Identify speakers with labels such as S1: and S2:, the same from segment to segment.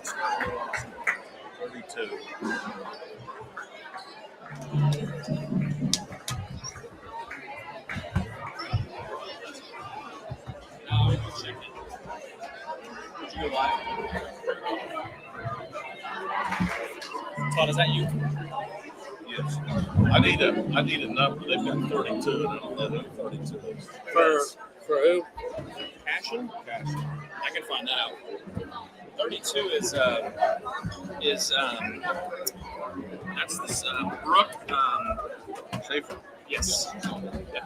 S1: 32.
S2: Todd, is that you?
S1: Yes. I need a number. They've got 32, and I don't know who 32 is.
S2: For who?
S1: Cashion? Cashion.
S2: I can find that out. 32 is that's this Brooke
S1: Schaefer.
S2: yes. Yeah.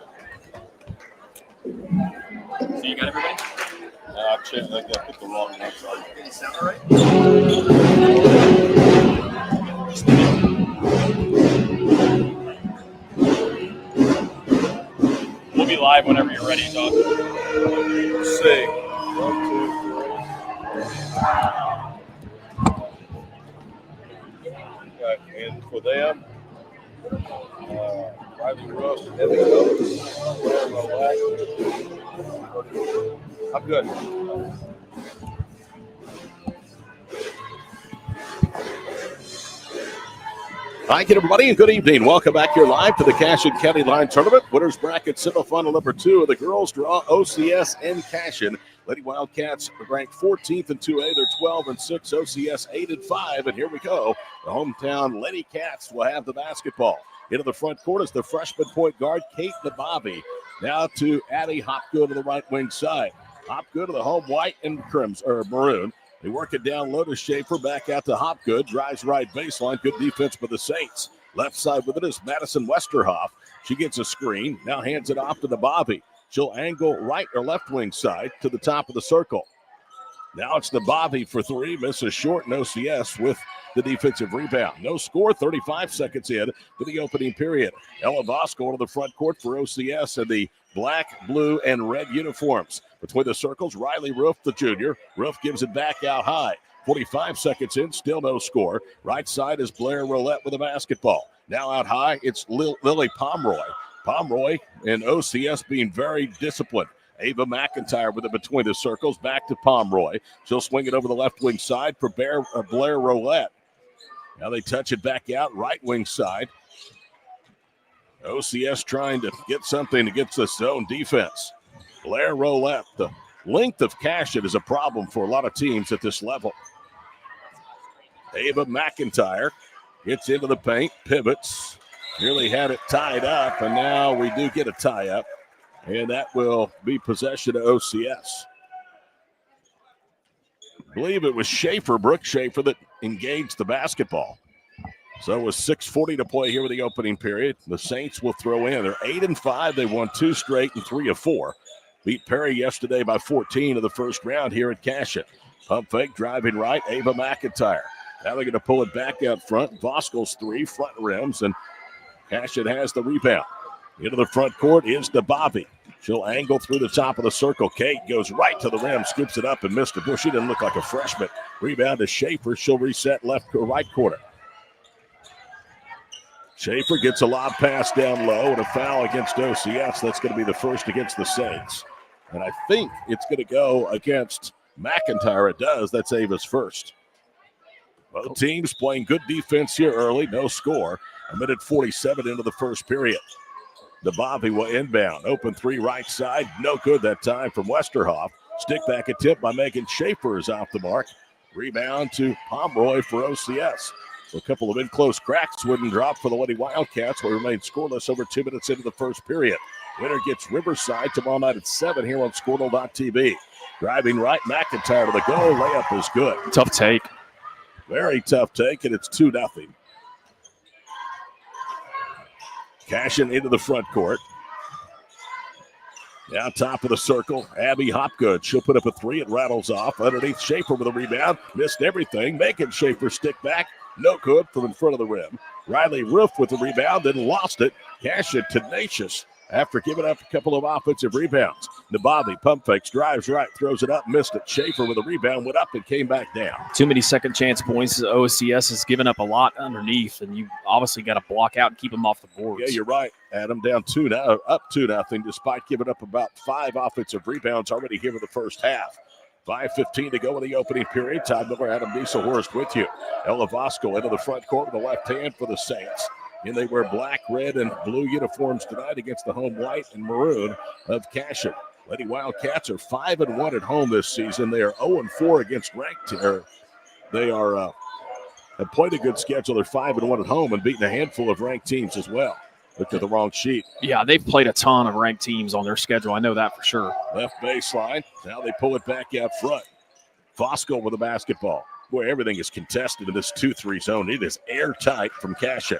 S2: So you got everybody?
S1: I checked. I got picked the wrong one. Sorry.
S2: Does it sound all right? We'll be live whenever you're ready, Todd.
S1: Let's see. 1, 2, 3. Okay, and for them, Riley Russ, Heavy Coach, I'm good.
S3: Hi again, everybody, and good evening. Welcome back here live to the Cashion County Line Tournament. Winners Bracket semifinal number 2 of the girls draw OCS and Cashion. Lady Wildcats ranked 14th in 2A. They're 12-6. OCS 8-5. And here we go. The hometown Lady Cats will have the basketball. Into the front court is the freshman point guard, Kate Nabavi. Now to Addie Hopgood to the right wing side. Hopgood to the home white and maroon. They work it down low to Schaefer, back out to Hopgood, drives right baseline. Good defense by the Saints. Left side with it is Madison Westerhoff. She gets a screen, now hands it off to Nabavi. She'll angle right or left wing side to the top of the circle. Now it's Nabavi for 3, misses short, and OCS with the defensive rebound. No score, 35 seconds in to the opening period. Ella Voss going to the front court for OCS in the black, blue, and red uniforms. Between the circles, Riley Roof, the junior. Roof gives it back out high. 45 seconds in, still no score. Right side is Blair Roulette with a basketball. Now out high, it's Lily Pomeroy. Pomeroy and OCS being very disciplined. Ava McIntyre with it between the circles, back to Pomeroy. She'll swing it over the left wing side for Blair Roulette. Now they touch it back out, right wing side. OCS trying to get something against the zone defense. Blair Roulette, the length of Cashion is a problem for a lot of teams at this level. Ava McIntyre gets into the paint, pivots, nearly had it tied up, and now we do get a tie-up, and that will be possession of OCS. I believe it was Brooke Schaefer, that engaged the basketball. So it was 6:40 to play here with the opening period. The Saints will throw in. They're 8-5. They won 2 straight and 3 of 4. Beat Perry yesterday by 14 in the first round here at Cashion. Pump fake, driving right, Ava McIntyre. Now they're going to pull it back out front. Voskel's 3 front rims, and Cashion has the rebound. Into the front court is Nabavi. She'll angle through the top of the circle. Kate goes right to the rim, scoops it up, and missed it. She didn't look like a freshman. Rebound to Schaefer. She'll reset left or right corner. Schaefer gets a lob pass down low and a foul against OCS. That's going to be the first against the Saints. And I think it's going to go against McIntyre. It does. That's Ava's first. Both teams playing good defense here early. No score. 1:47 into the first period. Nabavi will inbound. Open 3 right side. No good that time from Westerhoff. Stick back attempt by Megan Schaefer is off the mark. Rebound to Pomeroy for OCS. So a couple of in-close cracks wouldn't drop for the Lady Wildcats. Will remain scoreless over 2 minutes into the first period. Winner gets Riverside tomorrow night at 7 here on Squirtle.tv. Driving right, McIntyre to the goal. Layup is good.
S2: Tough take.
S3: Very tough take, and it's 2-0. Cashion into the front court. Now top of the circle, Abby Hopgood. She'll put up a 3. It rattles off. Underneath Schaefer with a rebound. Missed everything. Making Schaefer stick back. No good from in front of the rim. Riley Roof with the rebound, then lost it. Cashion tenacious after giving up a couple of offensive rebounds. Nabavi pump fakes, drives right, throws it up, missed it. Schaefer with a rebound, went up and came back down.
S2: Too many second chance points. OCS has given up a lot underneath, and you obviously got to block out and keep them off the boards.
S3: Yeah, you're right, Adam. Down 2 now, up 2-0, despite giving up about 5 offensive rebounds already here in the first half. 5:15 to go in the opening period. Todd Miller, Adam Dieselhorst with you. Ella Vosco into the front court with the left hand for the Saints. And they wear black, red, and blue uniforms tonight against the home white and maroon of Cashion. Lady Wildcats are 5-1 at home this season. They are 0-4 against ranked. They have played a good schedule. They're 5-1 at home and beaten a handful of ranked teams as well. Looked at the wrong sheet.
S2: Yeah, they've played a ton of ranked teams on their schedule. I know that for sure.
S3: Left baseline. Now they pull it back out front. Fosco with the basketball. Boy, everything is contested in this 2-3 zone. It is airtight from Cashion.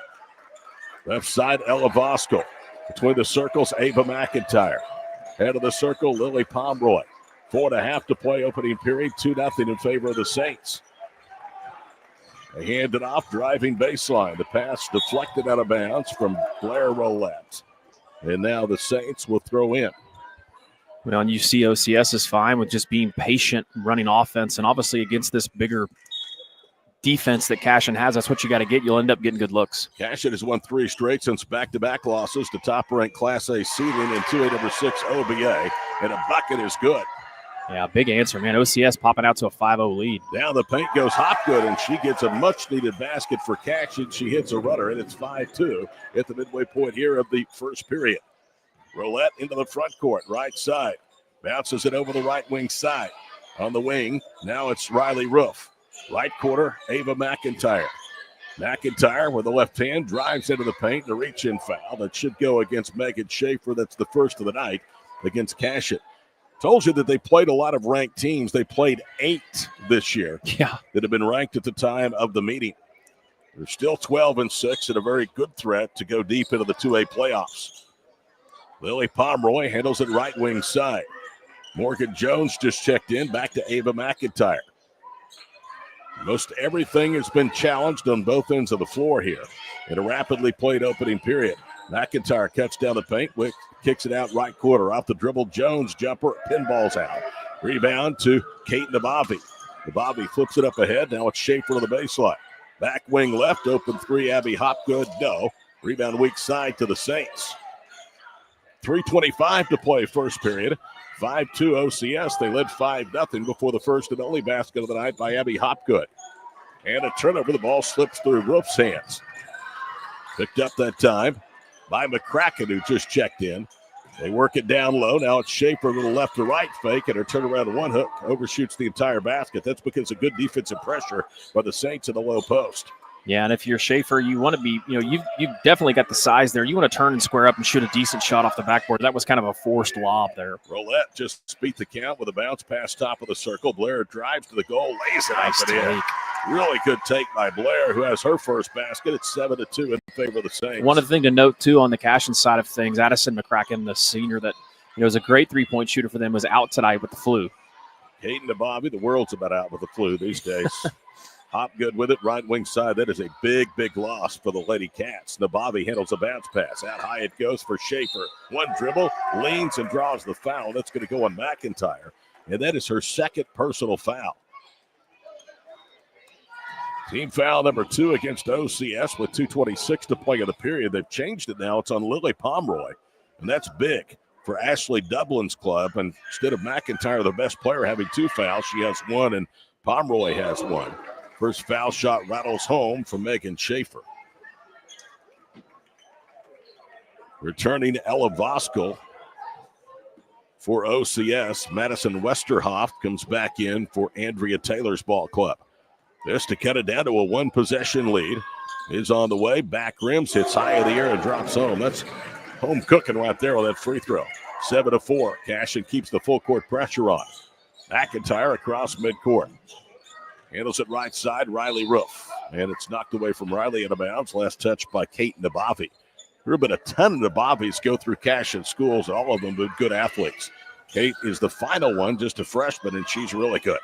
S3: Left side, Ella Vosco. Between the circles, Ava McIntyre. Head of the circle, Lily Pomeroy. 4.5 to play opening period. 2-0 in favor of the Saints. They hand it off, driving baseline. The pass deflected out of bounds from Blair Roulette. And now the Saints will throw in.
S2: Well, and you see OCS is fine with just being patient, running offense, and obviously against this bigger defense that Cashion has, that's what you got to get. You'll end up getting good looks.
S3: Cashion has won 3 straight since back-to-back losses to top-ranked Class A seeding and 2A number 6 OBA. And a bucket is good.
S2: Yeah, big answer, man. OCS popping out to a 5-0 lead.
S3: Now the paint goes Hopgood, and she gets a much-needed basket for Cashion. She hits a runner, and it's 5-2 at the midway point here of the first period. Roulette into the front court, right side. Bounces it over the right wing side. On the wing, now it's Riley Roof. Right quarter, Ava McIntyre. McIntyre with the left hand drives into the paint, and a reach-in foul that should go against Megan Schaefer. That's the first of the night against Cashion. Told you that they played a lot of ranked teams. They played 8 this year that have been ranked at the time of the meeting. They're still 12-6 and a very good threat to go deep into the 2A playoffs. Lily Pomeroy handles it right wing side. Morgan Jones just checked in, back to Ava McIntyre. Most everything has been challenged on both ends of the floor here in a rapidly played opening period. McIntyre cuts down the paint, kicks it out right quarter. Off the dribble, Jones jumper, pinballs out. Rebound to Kate Nabavi. Nabavi flips it up ahead. Now it's Schaefer to the baseline. Back wing left, open 3, Abby Hopgood, no. Rebound weak side to the Saints. 3:25 to play first period. 5-2 OCS. They led 5-0 before the first and only basket of the night by Abby Hopgood. And a turnover. The ball slips through Roof's hands. Picked up that time by McCracken, who just checked in. They work it down low. Now it's Schaefer, a little left to right fake, and her turnaround one hook overshoots the entire basket. That's because of good defensive pressure by the Saints in the low post.
S2: Yeah, and if you're Schaefer, you want to be, you've definitely got the size there. You want to turn and square up and shoot a decent shot off the backboard. That was kind of a forced lob there.
S3: Roulette just beat the count with a bounce pass top of the circle. Blair drives to the goal, lays it
S2: Nice
S3: up and in. Really good take by Blair, who has her first basket. It's 7-2 in favor of the Saints.
S2: One other thing to note, too, on the Cashion side of things, Addison McCracken, the senior that is a great three-point shooter for them, was out tonight with the flu.
S3: Hayden and Bobby, the world's about out with the flu these days. Hopgood with it, right wing side. That is a big, big loss for the Lady Cats. Nabavi handles a bounce pass. Out high it goes for Schaefer. One dribble, leans and draws the foul. That's going to go on McIntyre. And that is her second personal foul. Team foul number 2 against OCS with 2:26 to play in the period. They've changed it now. It's on Lily Pomeroy. And that's big for Ashley Dublin's club. And instead of McIntyre, the best player, having 2 fouls, she has 1 and Pomeroy has 1. First foul shot rattles home for Megan Schaefer. Returning Ella Voskel for OCS. Madison Westerhoff comes back in for Andrea Taylor's ball club. This to cut it down to a 1-possession lead. Is on the way. Back rims, hits high in the air and drops home. That's home cooking right there with that free throw. 7-4. Cashion keeps the full court pressure on. McIntyre across midcourt. Handles it right side, Riley Roof. And it's knocked away from Riley out of bounds. Last touch by Kate Nabavi. There have been a ton of Nabavis go through Cashion schools. All of them good athletes. Kate is the final one, just a freshman, and she's really good.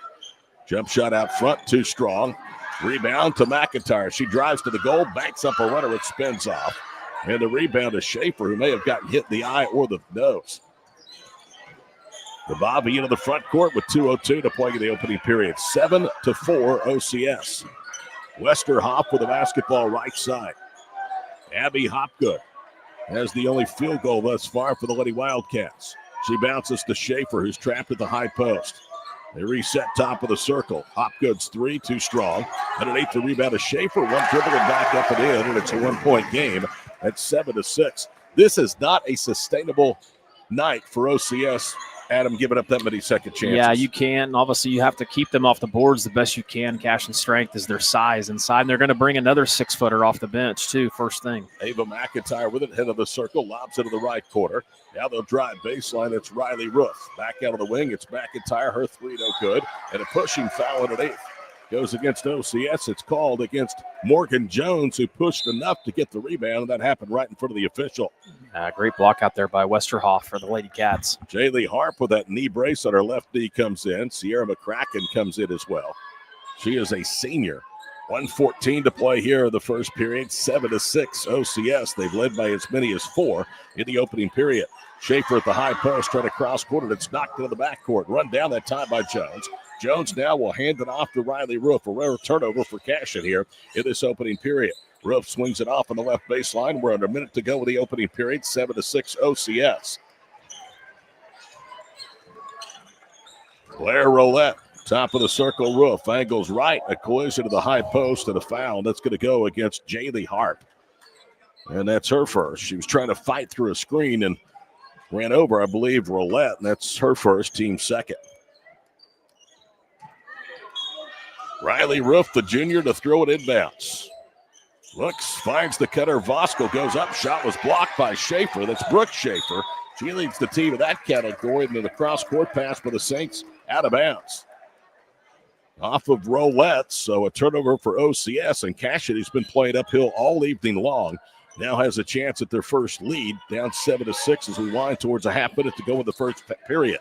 S3: Jump shot out front, too strong. Rebound to McIntyre. She drives to the goal, banks up a runner, it spins off. And the rebound to Schaefer, who may have gotten hit in the eye or the nose. Nabavi into the front court with 2:02 to play in the opening period. 7-4 OCS. Westerhoff with the basketball right side. Abby Hopgood has the only field goal thus far for the Lady Wildcats. She bounces to Schaefer, who's trapped at the high post. They reset top of the circle. Hopgood's three, too strong. Underneath the rebound of Schaefer. One dribble and back up and in, and it's a 1-point game at 7-6. This is not a sustainable night for OCS. Adam giving up that many second chances.
S2: Yeah, you can. And obviously, you have to keep them off the boards the best you can. Cashion's strength is their size inside. And they're going to bring another 6-footer off the bench, too, first thing.
S3: Ava McIntyre with it, head of the circle, lobs it to the right corner. Now they'll drive baseline. It's Riley Roof. Back out of the wing. It's McIntyre. Her three no good. And a pushing foul underneath. Goes against OCS. It's called against Morgan Jones, who pushed enough to get the rebound. That happened right in front of the official.
S2: Great block out there by Westerhoff for the Lady Cats.
S3: Jaylee Harp with that knee brace on her left knee comes in. Sierra McCracken comes in as well. She is a senior. 1:14 to play here in the first period. 7-6 OCS. They've led by as many as 4 in the opening period. Schaefer at the high post trying to cross court, and it's knocked into the backcourt. Run down that time by Jones. Jones now will hand it off to Riley Roof. A rare turnover for Cashion here in this opening period. Roof swings it off on the left baseline. We're under a minute to go with the opening period. 7-6 OCS. Blair Roulette, top of the circle. Roof angles right. A collision to the high post and a foul. That's going to go against Jaylee Harp. And that's her first. She was trying to fight through a screen and ran over, I believe, Roulette. And that's her first, team second. Riley Roof, the junior, to throw it inbounds. Looks, finds the cutter. Voskel goes up. Shot was blocked by Schaefer. That's Brooke Schaefer. She leads the team in that category. Into the cross-court pass by the Saints out of bounds. Off of Roulette, so a turnover for OCS. And Cashion, who's been playing uphill all evening long, now has a chance at their first lead. Down 7-6 as we wind towards a half minute to go in the first period.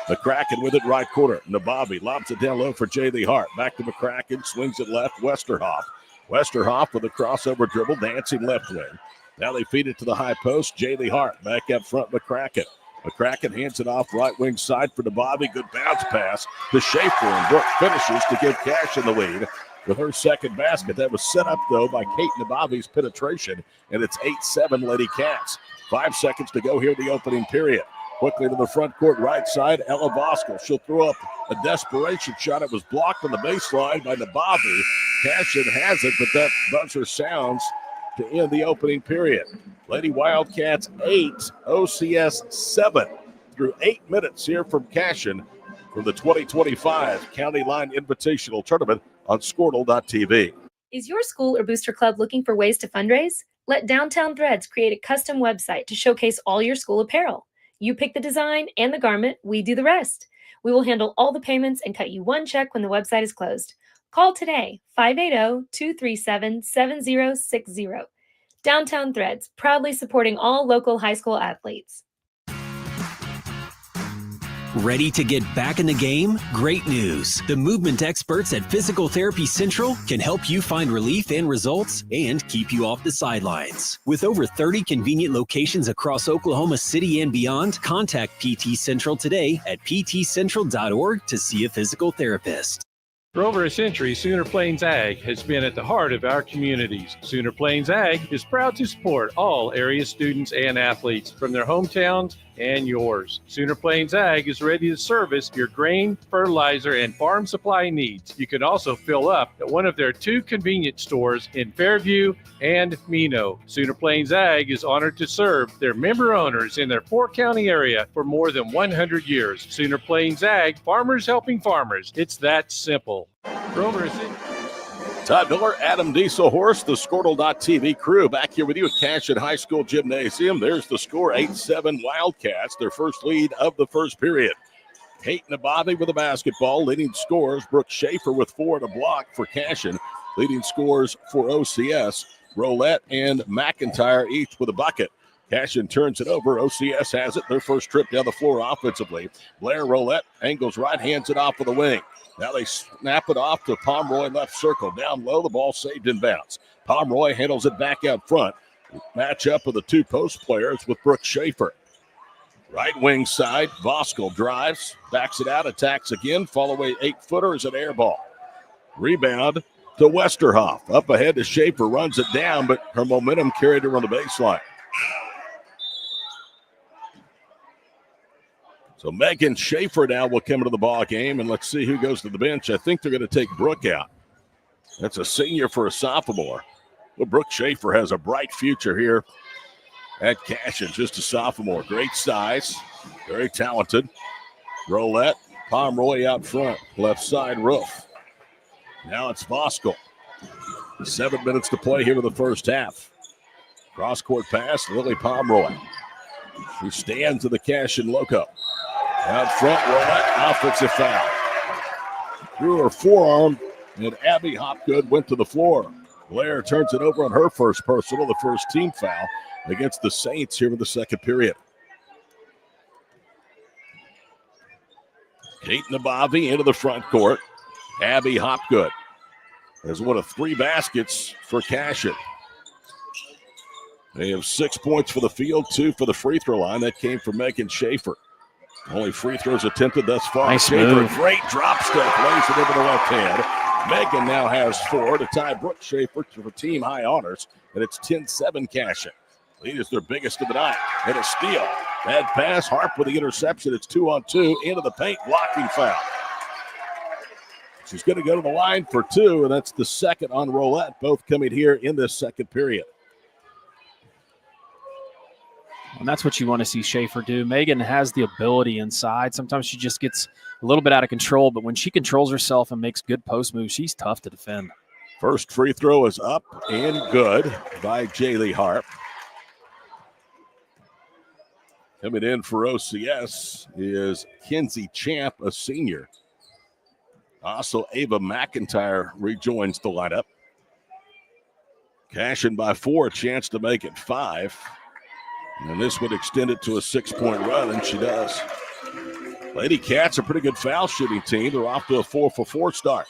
S3: McCracken with it right corner. Nababi lobs it down low for Jaylee Hart. Back to McCracken, swings it left. Westerhoff. Westerhoff with a crossover dribble, dancing left wing. Now they feed it to the high post. Jaylee Hart back up front, McCracken. McCracken hands it off right wing side for Nababi. Good bounce pass to Schaefer, and Brooke finishes to give Cashion the lead with her second basket. That was set up, though, by Kate Nababi's penetration, and it's 8-7 Lady Cats. 5 seconds to go here in the opening period. Quickly to the front court right side, Ella Voskel. She'll throw up a desperation shot. It was blocked on the baseline by Nababi. Cashion has it, but that buzzer sounds to end the opening period. Lady Wildcats 8, OCS 7 through 8 minutes here from Cashion for the 2025 County Line Invitational Tournament on Squirtle.tv.
S4: Is your school or booster club looking for ways to fundraise? Let Downtown Threads create a custom website to showcase all your school apparel. You pick the design and the garment, we do the rest. We will handle all the payments and cut you one check when the website is closed. Call today, 580-237-7060. Downtown Threads, proudly supporting all local high school athletes.
S5: Ready to get back in the game? Great news. The movement experts at Physical Therapy Central can help you find relief and results and keep you off the sidelines. With over 30 convenient locations across Oklahoma City and beyond, contact PT Central today at ptcentral.org to see a physical therapist.
S6: For over a century, Sooner Plains Ag has been at the heart of our communities. Sooner Plains Ag is proud to support all area students and athletes from their hometowns and yours. Sooner Plains Ag is ready to service your grain, fertilizer, and farm supply needs. You can also fill up at one of their 2 convenience stores in Fairview and Mino. Sooner Plains Ag is honored to serve their member owners in their 4-county area for more than 100 years. Sooner Plains Ag, farmers helping farmers. It's that simple. For over a century.
S3: Todd Miller, Adam Dieselhorst, the Squirtle.tv crew back here with you at Cashion High School Gymnasium. There's the score, 8-7 Wildcats, their first lead of the first period. Kate Nababi with the basketball, leading scorers. Brooke Schaefer with 4 and a block for Cashion. Leading scorers for OCS, Roulette and McIntyre each with a bucket. Cashion turns it over. OCS has it. Their first trip down the floor offensively. Blair Roulette angles right, hands it off of the wing. Now they snap it off to Pomeroy left circle. Down low, the ball saved in bounds. Pomeroy handles it back out front. Match up of the 2 post players with Brooke Schaefer. Right wing side, Voskel drives, backs it out, attacks again. Fall away 8-footer is an air ball. Rebound to Westerhoff. Up ahead to Schaefer, runs it down, but her momentum carried her on the baseline. So Megan Schaefer now will come into the ball game, and let's see who goes to the bench. I think they're going to take Brooke out. That's a senior for a sophomore. Well, Brooke Schaefer has a bright future here at Cashion, just a sophomore. Great size, very talented. Rolette, Pomeroy out front, left side Roof. Now it's Voskel. 7 minutes to play here in the first half. Cross-court pass, Lily Pomeroy, who stands in the Cashion logo. Out front, Rolette, offensive foul. Through her forearm, and Abby Hopgood went to the floor. Blair turns it over on her first personal, the first team foul against the Saints here in the second period. Kate Nabavi into the front court. Abby Hopgood has one of 3 baskets for Cashion. They have 6 points for the field, 2 for the free throw line. That came from Megan Schaefer. Only free throws attempted thus far.
S2: Nice
S3: Schaefer,
S2: move.
S3: great drop step, lays it over the left hand. Megan now has 4 to tie Brooke Schaefer for team high honors, and it's 10-7 Cashion. Lead is their biggest of the night. And a steal. Bad pass. Harp with the interception. It's 2-on-2 into the paint. Blocking foul. She's going to go to the line for 2, and that's the second on Rolette, both coming here in this second period.
S2: And that's what you want to see Schaefer do. Megan has the ability inside. Sometimes she just gets a little bit out of control, but when she controls herself and makes good post moves, she's tough to defend.
S3: First free throw is up and good by Jaylee Harp. Coming in for OCS is Kinsey Champ, a senior. Also, Ava McIntyre rejoins the lineup. Cashion by 4, a chance to make it 5. And this would extend it to a 6-point run, and she does. Lady Cats are a pretty good foul shooting team. They're off to a 4-for-4 start.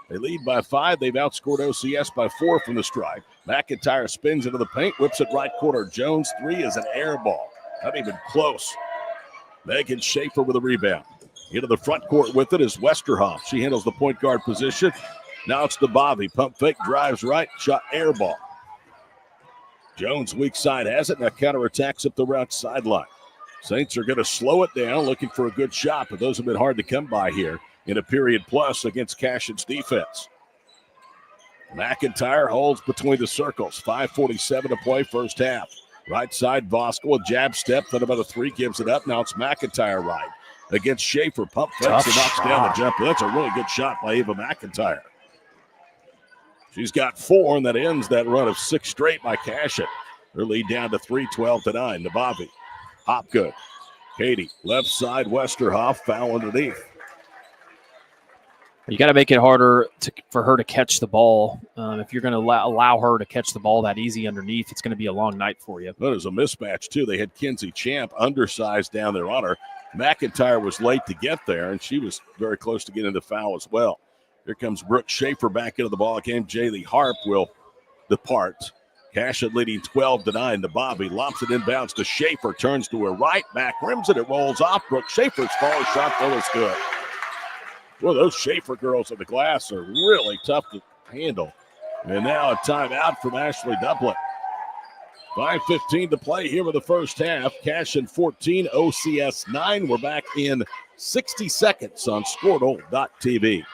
S3: They lead by 5. They've outscored OCS by 4 from the strike. McIntyre spins into the paint, whips it right corner. Jones' 3 is an air ball. Not even close. Megan Schaefer with a rebound. Into the front court with it is Westerhoff. She handles the point guard position. Now it's Nabavi. Pump fake, drives right, shot air ball. Jones weak side has it. Now counterattacks up the right sideline. Saints are going to slow it down, looking for a good shot, but those have been hard to come by here in a period plus against Cashion's defense. McIntyre holds between the circles. 5:47 to play first half. Right side, Voskel, a jab step, then about a 3, gives it up. Now it's McIntyre right against Schaefer. Pump fakes and knocks down the jumper. That's a really good shot by Ava McIntyre. She's got 4, and that ends that run of 6 straight by Cashion. Their lead down to 3, 12-9. Nabavi, Hopgood, Katie, left side, Westerhoff, foul underneath.
S2: You got to make it harder for her to catch the ball. If you're going to allow her to catch the ball that easy underneath, it's going to be a long night for you.
S3: That is a mismatch, too. They had Kinsey Champ undersized down there on her. McIntyre was late to get there, and she was very close to getting the foul as well. Here comes Brooke Schaefer back into the ball game. Jaylee Harp will depart. Cashion leading 12-9. Nabavi lobs it inbounds to Schaefer. Turns to her right. Back rims it. It rolls off. Brooke Schaefer's follow shot, though, is good. Well, those Schaefer girls at the glass are really tough to handle. And now a timeout from Ashley Duplin. 5:15 to play here in the first half. Cashion 14, OCS 9. We're back in 60 seconds on Squirtle.tv.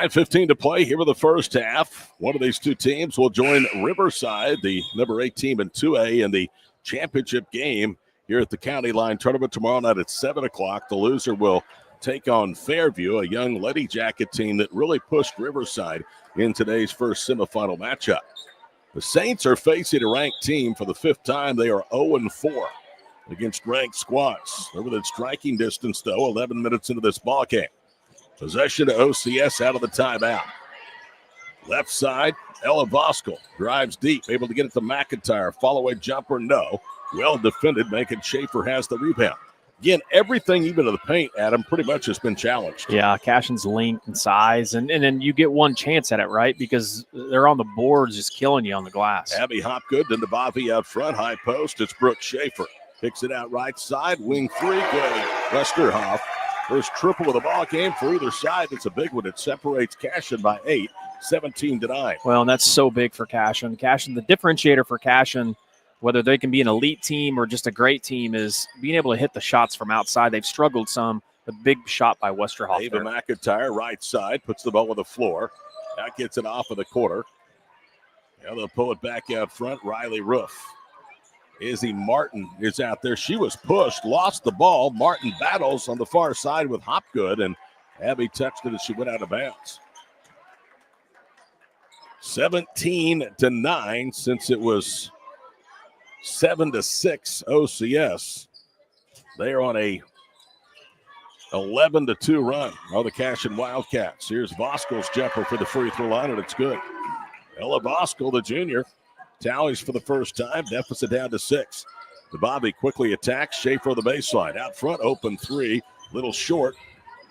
S3: .15 to play here in the first half. One of these two teams will join Riverside, the number 8 team in 2A, in the championship game here at the County Line Tournament tomorrow night at 7 o'clock. The loser will take on Fairview, a young Lady Jacket team that really pushed Riverside in today's first semifinal matchup. The Saints are facing a ranked team for the 5th time. They are 0-4 against ranked squads. Over the striking distance, though, 11 minutes into this ball game. Possession to OCS out of the timeout. Left side, Ella Voskel drives deep, able to get it to McIntyre. Follow-away jumper, no. Well defended, making Schaefer has the rebound. Again, everything, even to the paint, Adam, pretty much has been challenged.
S2: Yeah, Cashion's length and size, and then you get one chance at it, right? Because they're on the boards just killing you on the glass.
S3: Abby Hopgood, then to Bobby out front, high post. It's Brooke Schaefer. Picks it out right side, wing 3, good. Westerhoff. First triple of the ball game for either side. It's a big one. It separates Cashion by 8, 17-9.
S2: Well, and that's so big for Cashion. The differentiator for Cashion, whether they can be an elite team or just a great team, is being able to hit the shots from outside. They've struggled some. The big shot by Westerhoff.
S3: Ava McIntyre, right side, puts the ball on the floor. That gets it off of the quarter. Now they'll pull it back out front. Riley Roof. Izzy Martin is out there. She was pushed, lost the ball. Martin battles on the far side with Hopgood, and Abby touched it as she went out of bounds. 17-9 since it was 7-6 OCS. They are on a 11-2 run. Oh, the Cashion Wildcats. Here's Voskel's jumper for the free throw line, and it's good. Ella Voskel, the junior, tallies for the first time. Deficit down to 6. The Bobby quickly attacks. Schaefer on the baseline. Out front, open 3. Little short.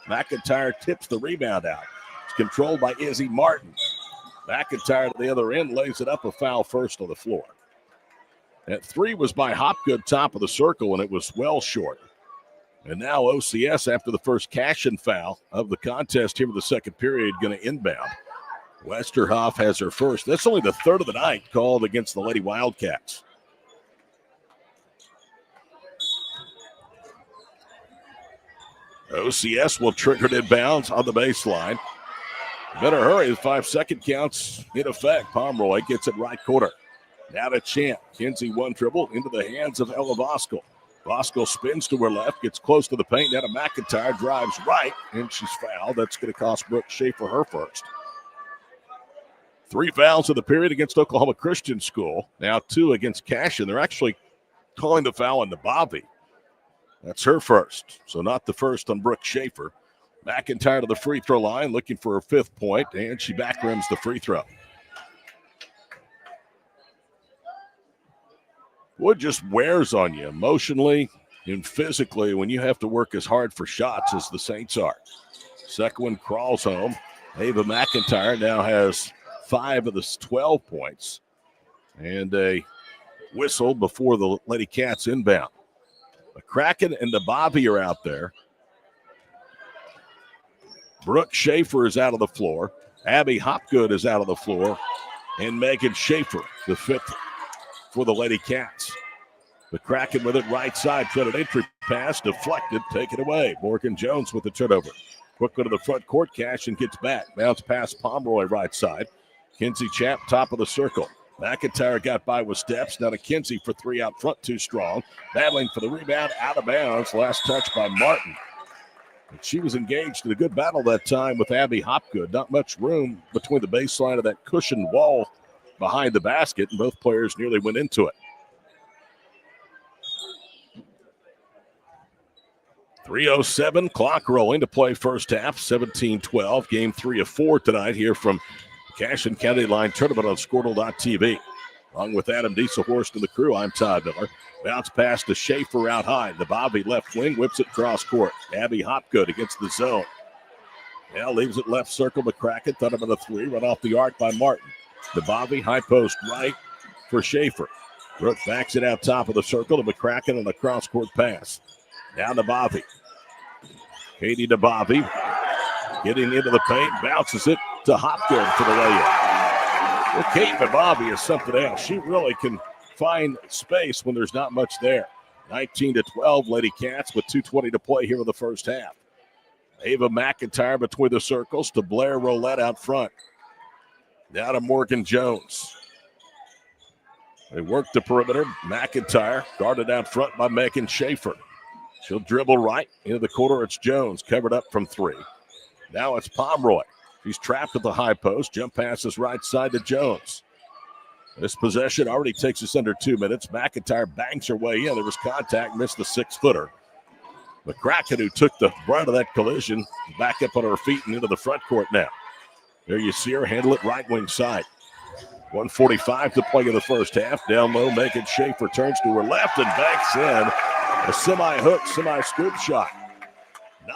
S3: McIntyre tips the rebound out. It's controlled by Izzy Martin. McIntyre to the other end, lays it up, a foul first on the floor. That 3 was by Hopgood, top of the circle, and it was well short. And now OCS, after the first Cashion foul of the contest here in the second period, going to inbound. Westerhoff has her first. That's only the 3rd of the night called against the Lady Wildcats. OCS will trigger it inbounds on the baseline. Better hurry, the 5-second counts in effect. Pomeroy gets it right corner. Now to Champ. Kinsey one dribble into the hands of Ella Voskel. Voskel spins to her left, gets close to the paint. Now to McIntyre, drives right, and she's fouled. That's going to cost Brooke Schaefer her first. 3 fouls in the period against Oklahoma Christian School. Now 2 against Cashion. They're actually calling the foul on the Bobby. That's her first, so not the first on Brooke Schaefer. McIntyre to the free throw line, looking for her 5th point, and she back rims the free throw. What just wears on you emotionally and physically when you have to work as hard for shots as the Saints are. Second one crawls home. Ava McIntyre now has 5 of the 12 points. And a whistle before the Lady Cats inbound. The Kraken and the Bobby are out there. Brooke Schaefer is out of the floor. Abby Hopgood is out of the floor. And Megan Schaefer, the 5th for the Lady Cats. The Kraken with it right side. Tried an entry pass, deflected, taken away. Morgan Jones with the turnover. Quick go to the front court. Cashion gets back. Bounce past Pomeroy right side. Kinsey Champ, top of the circle. McIntyre got by with steps. Now to Kinsey for 3 out front, too strong. Battling for the rebound, out of bounds. Last touch by Martin. And she was engaged in a good battle that time with Abby Hopgood. Not much room between the baseline of that cushioned wall behind the basket, and both players nearly went into it. 3:07, clock rolling to play first half, 17-12. Game 3 of 4 tonight here from Cashion County Line Tournament on Squirtle.tv. Along with Adam Dieselhorst and the crew, I'm Todd Miller. Bounce pass to Schaefer out high. The Bobby left wing whips it cross court. Abby Hopgood against the zone. Now leaves it left circle. McCracken thought about a 3, run off the arc by Martin. The Bobby high post right for Schaefer. Brooke backs it out top of the circle to McCracken on the cross court pass. Down to Bobby. Katie to Bobby. Getting into the paint, bounces it to Hopgood for the layup. Well, Kate Bobby is something else. She really can find space when there's not much there. 19-12, Lady Cats with 2:20 to play here in the first half. Ava McIntyre between the circles to Blair Roulette out front. Now to Morgan Jones. They work the perimeter. McIntyre guarded out front by Megan Schaefer. She'll dribble right into the corner. It's Jones covered up from 3. Now it's Pomeroy. She's trapped at the high post. Jump passes right side to Jones. This possession already takes us under 2 minutes. McIntyre bangs her way in. There was contact, missed the 6-footer. McCracken, who took the brunt of that collision, back up on her feet and into the front court now. There you see her handle it right wing side. 1:45 to play in the first half. Down low, Megan Schaefer turns to her left and banks in a semi-hook, semi-scoop shot.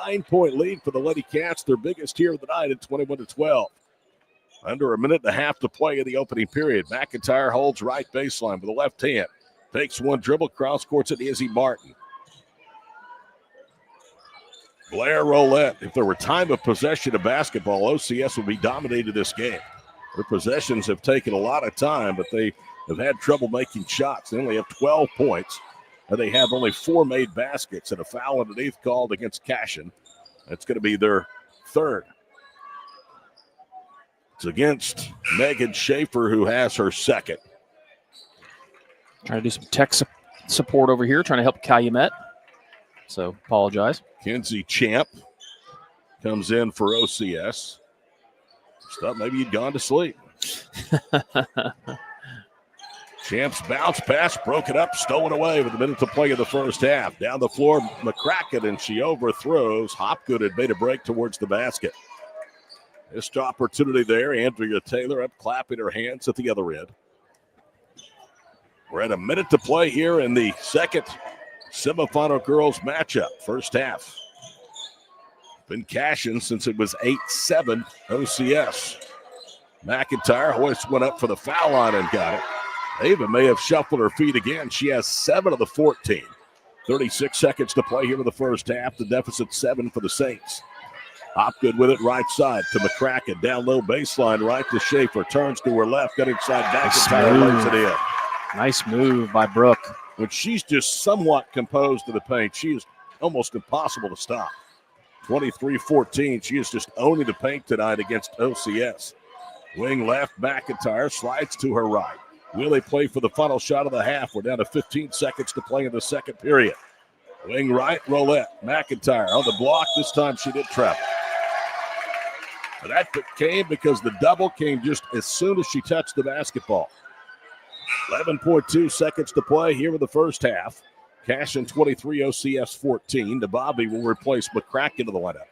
S3: 9-point lead for the Lady Cats, their biggest here of the night at 21-12. Under a minute and a half to play in the opening period. McIntyre holds right baseline with the left hand. Takes one dribble, cross courts at Izzy Martin. Blair Roulette. If there were time of possession of basketball, OCS would be dominated this game. Their possessions have taken a lot of time, but they have had trouble making shots. They only have 12 points, and they have only 4 made baskets and a foul underneath called against Cashion. That's going to be their 3rd. It's against Megan Schaefer, who has her 2nd.
S2: Trying to do some tech support over here, trying to help Calumet. So apologize.
S3: Kenzie Champ comes in for OCS. Thought maybe you'd gone to sleep. Champ's bounce pass broken up, stolen away with a minute to play in the first half. Down the floor, McCracken, and she overthrows. Hopgood had made a break towards the basket. Missed opportunity there. Andrea Taylor up clapping her hands at the other end. We're at a minute to play here in the second semifinal girls matchup. First half. Been Cashion since it was 8-7 OCS. McIntyre hoist went up for the foul line and got it. Ava may have shuffled her feet again. She has 7 of the 14. 36 seconds to play here in the first half. The deficit 7 for the Saints. Hopgood with it right side to McCracken. Down low baseline right to Schaefer. Turns to her left. Got inside McIntyre. Lays it in.
S2: Nice move by Brooke.
S3: When she's just somewhat composed to the paint, she is almost impossible to stop. 23-14. She is just owning the paint tonight against OCS. Wing left, McIntyre slides to her right. Will they play for the final shot of the half? We're down to 15 seconds to play in the second period. Wing right, Roulette. McIntyre on the block. This time she did travel. But that came because the double came just as soon as she touched the basketball. 11.2 seconds to play here in the first half. Cashion 23, OCS 14. Nababi will replace McCracken to the lineup.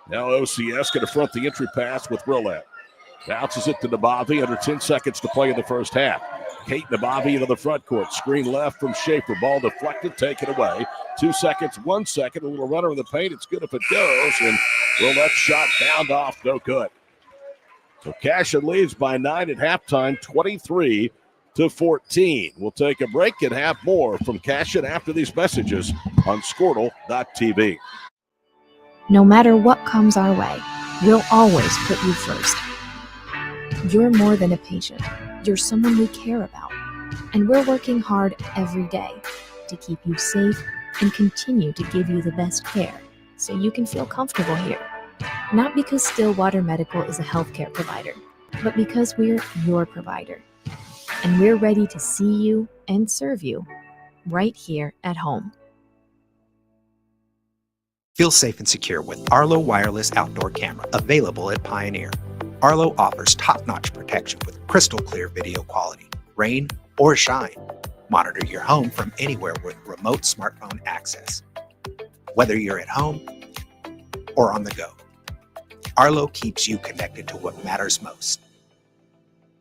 S3: Now OCS going to front the entry pass with Roulette. Bounces it to Nabavi. Under 10 seconds to play in the first half. Kate Nabavi into the front court. Screen left from Schaefer. Ball deflected, taken away. 2 seconds, 1 second. A little runner in the paint. It's good if it goes. And Roulette's shot bound off. No good. So Cashion leads by 9 at halftime, 23-14. We'll take a break and have more from Cashion after these messages on Squirtle.tv.
S7: No matter what comes our way, we'll always put you first. You're more than a patient. You're someone we care about. And we're working hard every day to keep you safe and continue to give you the best care so you can feel comfortable here. Not because Stillwater Medical is a healthcare provider, but because we're your provider. And we're ready to see you and serve you right here at home.
S8: Feel safe and secure with Arlo Wireless Outdoor Camera, available at Pioneer. Arlo offers top-notch protection with crystal clear video quality, rain or shine. Monitor your home from anywhere with remote smartphone access. Whether you're at home or on the go, Arlo keeps you connected to what matters most.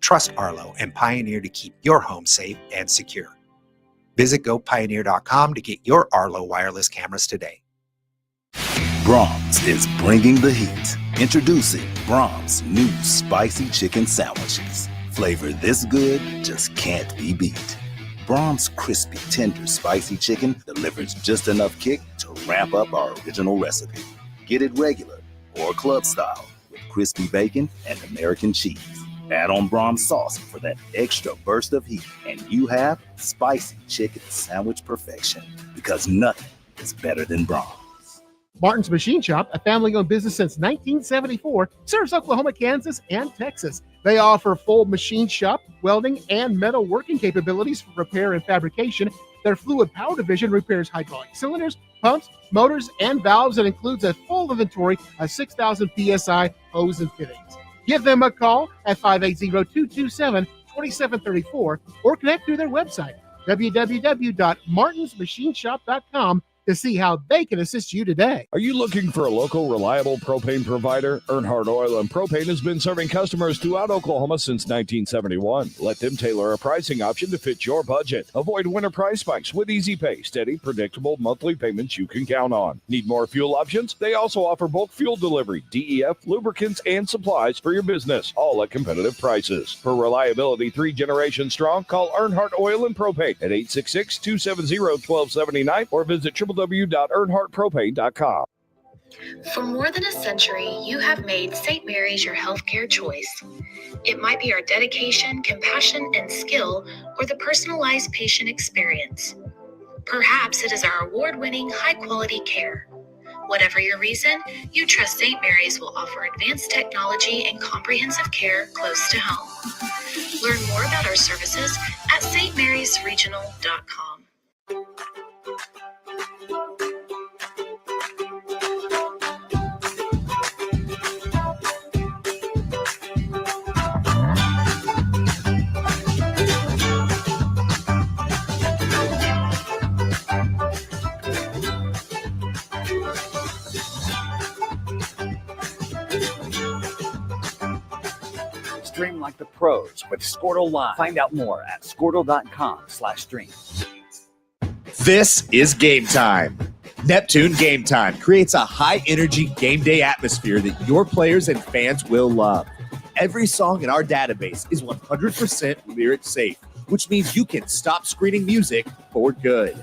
S8: Trust Arlo and Pioneer to keep your home safe and secure. Visit GoPioneer.com to get your Arlo wireless cameras today.
S9: Brahms is bringing the heat. Introducing Brahms' new spicy chicken sandwiches. Flavor this good just can't be beat. Brahms' crispy, tender, spicy chicken delivers just enough kick to ramp up our original recipe. Get it regular or club style with crispy bacon and American cheese. Add on Brahms sauce for that extra burst of heat, and you have spicy chicken sandwich perfection, because nothing is better than Brahms.
S10: Martin's Machine Shop, a family-owned business since 1974, serves Oklahoma, Kansas, and Texas. They offer full machine shop, welding, and metal working capabilities for repair and fabrication, Their fluid power division repairs hydraulic cylinders, pumps, motors, and valves, and includes a full inventory of 6,000 PSI hose and fittings. Give them a call at 580-227-2734 or connect through their website, www.martinsmachineshop.com, to see how they can assist you today.
S11: Are you looking for a local, reliable propane provider? Earnhardt Oil and Propane has been serving customers throughout Oklahoma since 1971. Let them tailor a pricing option to fit your budget. Avoid winter price spikes with easy pay, steady, predictable monthly payments you can count on. Need more fuel options? They also offer bulk fuel delivery, DEF, lubricants, and supplies for your business, all at competitive prices. For reliability 3 generations strong, call Earnhardt Oil and Propane at 866-270-1279 or visit www.earnhardtpropane.com.
S12: For more than a century, you have made St. Mary's your healthcare choice. It might be our dedication, compassion, and skill, or the personalized patient experience. Perhaps it is our award-winning, high-quality care. Whatever your reason, you trust St. Mary's will offer advanced technology and comprehensive care close to home. Learn more about our services at stmarysregional.com.
S13: Stream like the pros with Squirtle Live. Find out more at squirtle.com/stream.
S14: This is Game Time. Neptune Game Time creates a high-energy game day atmosphere that your players and fans will love. Every song in our database is 100% lyric safe, which means you can stop screening music for good.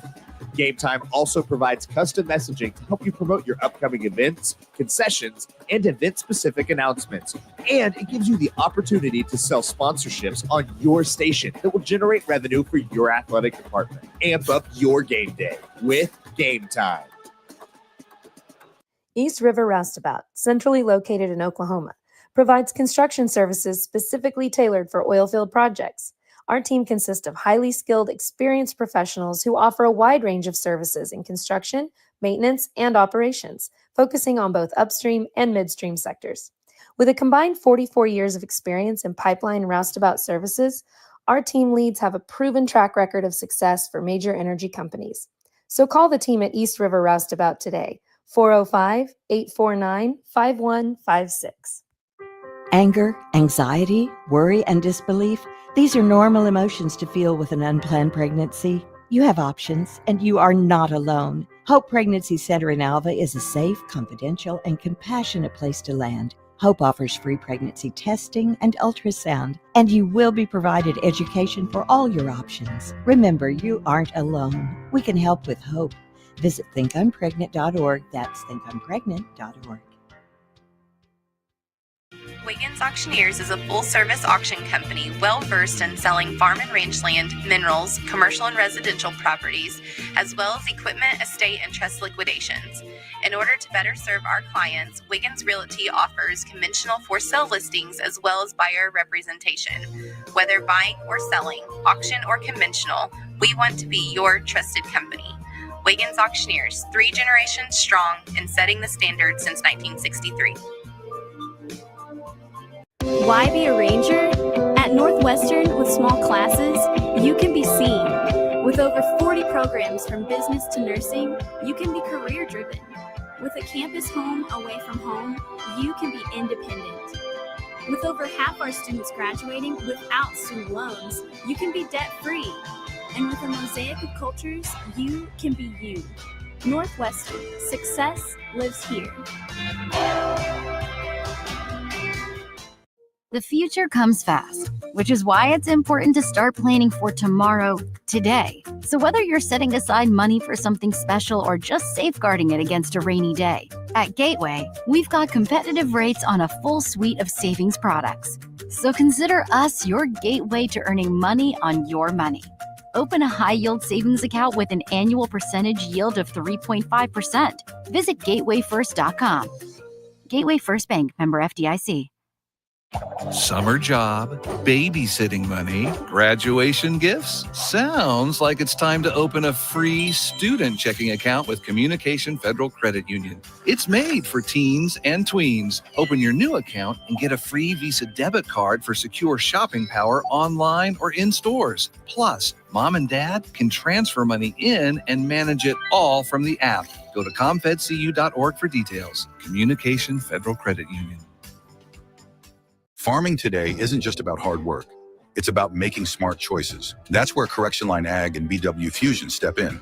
S14: Game Time also provides custom messaging to help you promote your upcoming events, concessions, and event-specific announcements. And it gives you the opportunity to sell sponsorships on your station that will generate revenue for your athletic department. Amp up your game day with Game Time.
S4: East River Roustabout, centrally located in Oklahoma, provides construction services specifically tailored for oilfield projects. Our team consists of highly skilled, experienced professionals who offer a wide range of services in construction, maintenance, and operations, focusing on both upstream and midstream sectors. With a combined 44 years of experience in pipeline and roustabout services, our team leads have a proven track record of success for major energy companies. So call the team at East River Roustabout today, 405-849-5156.
S15: Anger, anxiety, worry, and disbelief, these are normal emotions to feel with an unplanned pregnancy. You have options, and you are not alone. Hope Pregnancy Center in Alva is a safe, confidential, and compassionate place to land. Hope offers free pregnancy testing and ultrasound, and you will be provided education for all your options. Remember, you aren't alone. We can help with hope. Visit thinkimpregnant.org. That's thinkimpregnant.org.
S16: Wiggins Auctioneers is a full-service auction company well-versed in selling farm and range land, minerals, commercial and residential properties, as well as equipment, estate, and trust liquidations. In order to better serve our clients, Wiggins Realty offers conventional for-sale listings as well as buyer representation. Whether buying or selling, auction or conventional, we want to be your trusted company. Wiggins Auctioneers, 3 generations strong and setting the standard since 1963.
S17: Why be a ranger? At Northwestern, with small classes, you can be seen. With over 40 programs from business to nursing, you can be career-driven. With a campus home away from home, you can be independent. With over half our students graduating without student loans, you can be debt-free. And with a mosaic of cultures, you can be you. Northwestern, success lives here.
S18: The future comes fast, which is why it's important to start planning for tomorrow, today. So whether you're setting aside money for something special or just safeguarding it against a rainy day, at Gateway, we've got competitive rates on a full suite of savings products. So consider us your gateway to earning money on your money. Open a high-yield savings account with an annual percentage yield of 3.5%. Visit gatewayfirst.com. Gateway First Bank, member FDIC.
S19: Summer job, babysitting money, graduation gifts. Sounds like it's time to open a free student checking account with Communication Federal Credit Union. It's made for teens and tweens. Open your new account and get a free Visa debit card for secure shopping power online or in stores. Plus, mom and dad can transfer money in and manage it all from the app. Go to comfedcu.org for details. Communication Federal Credit Union.
S20: Farming today isn't just about hard work. It's about making smart choices. That's where Correction Line Ag and BW Fusion step in.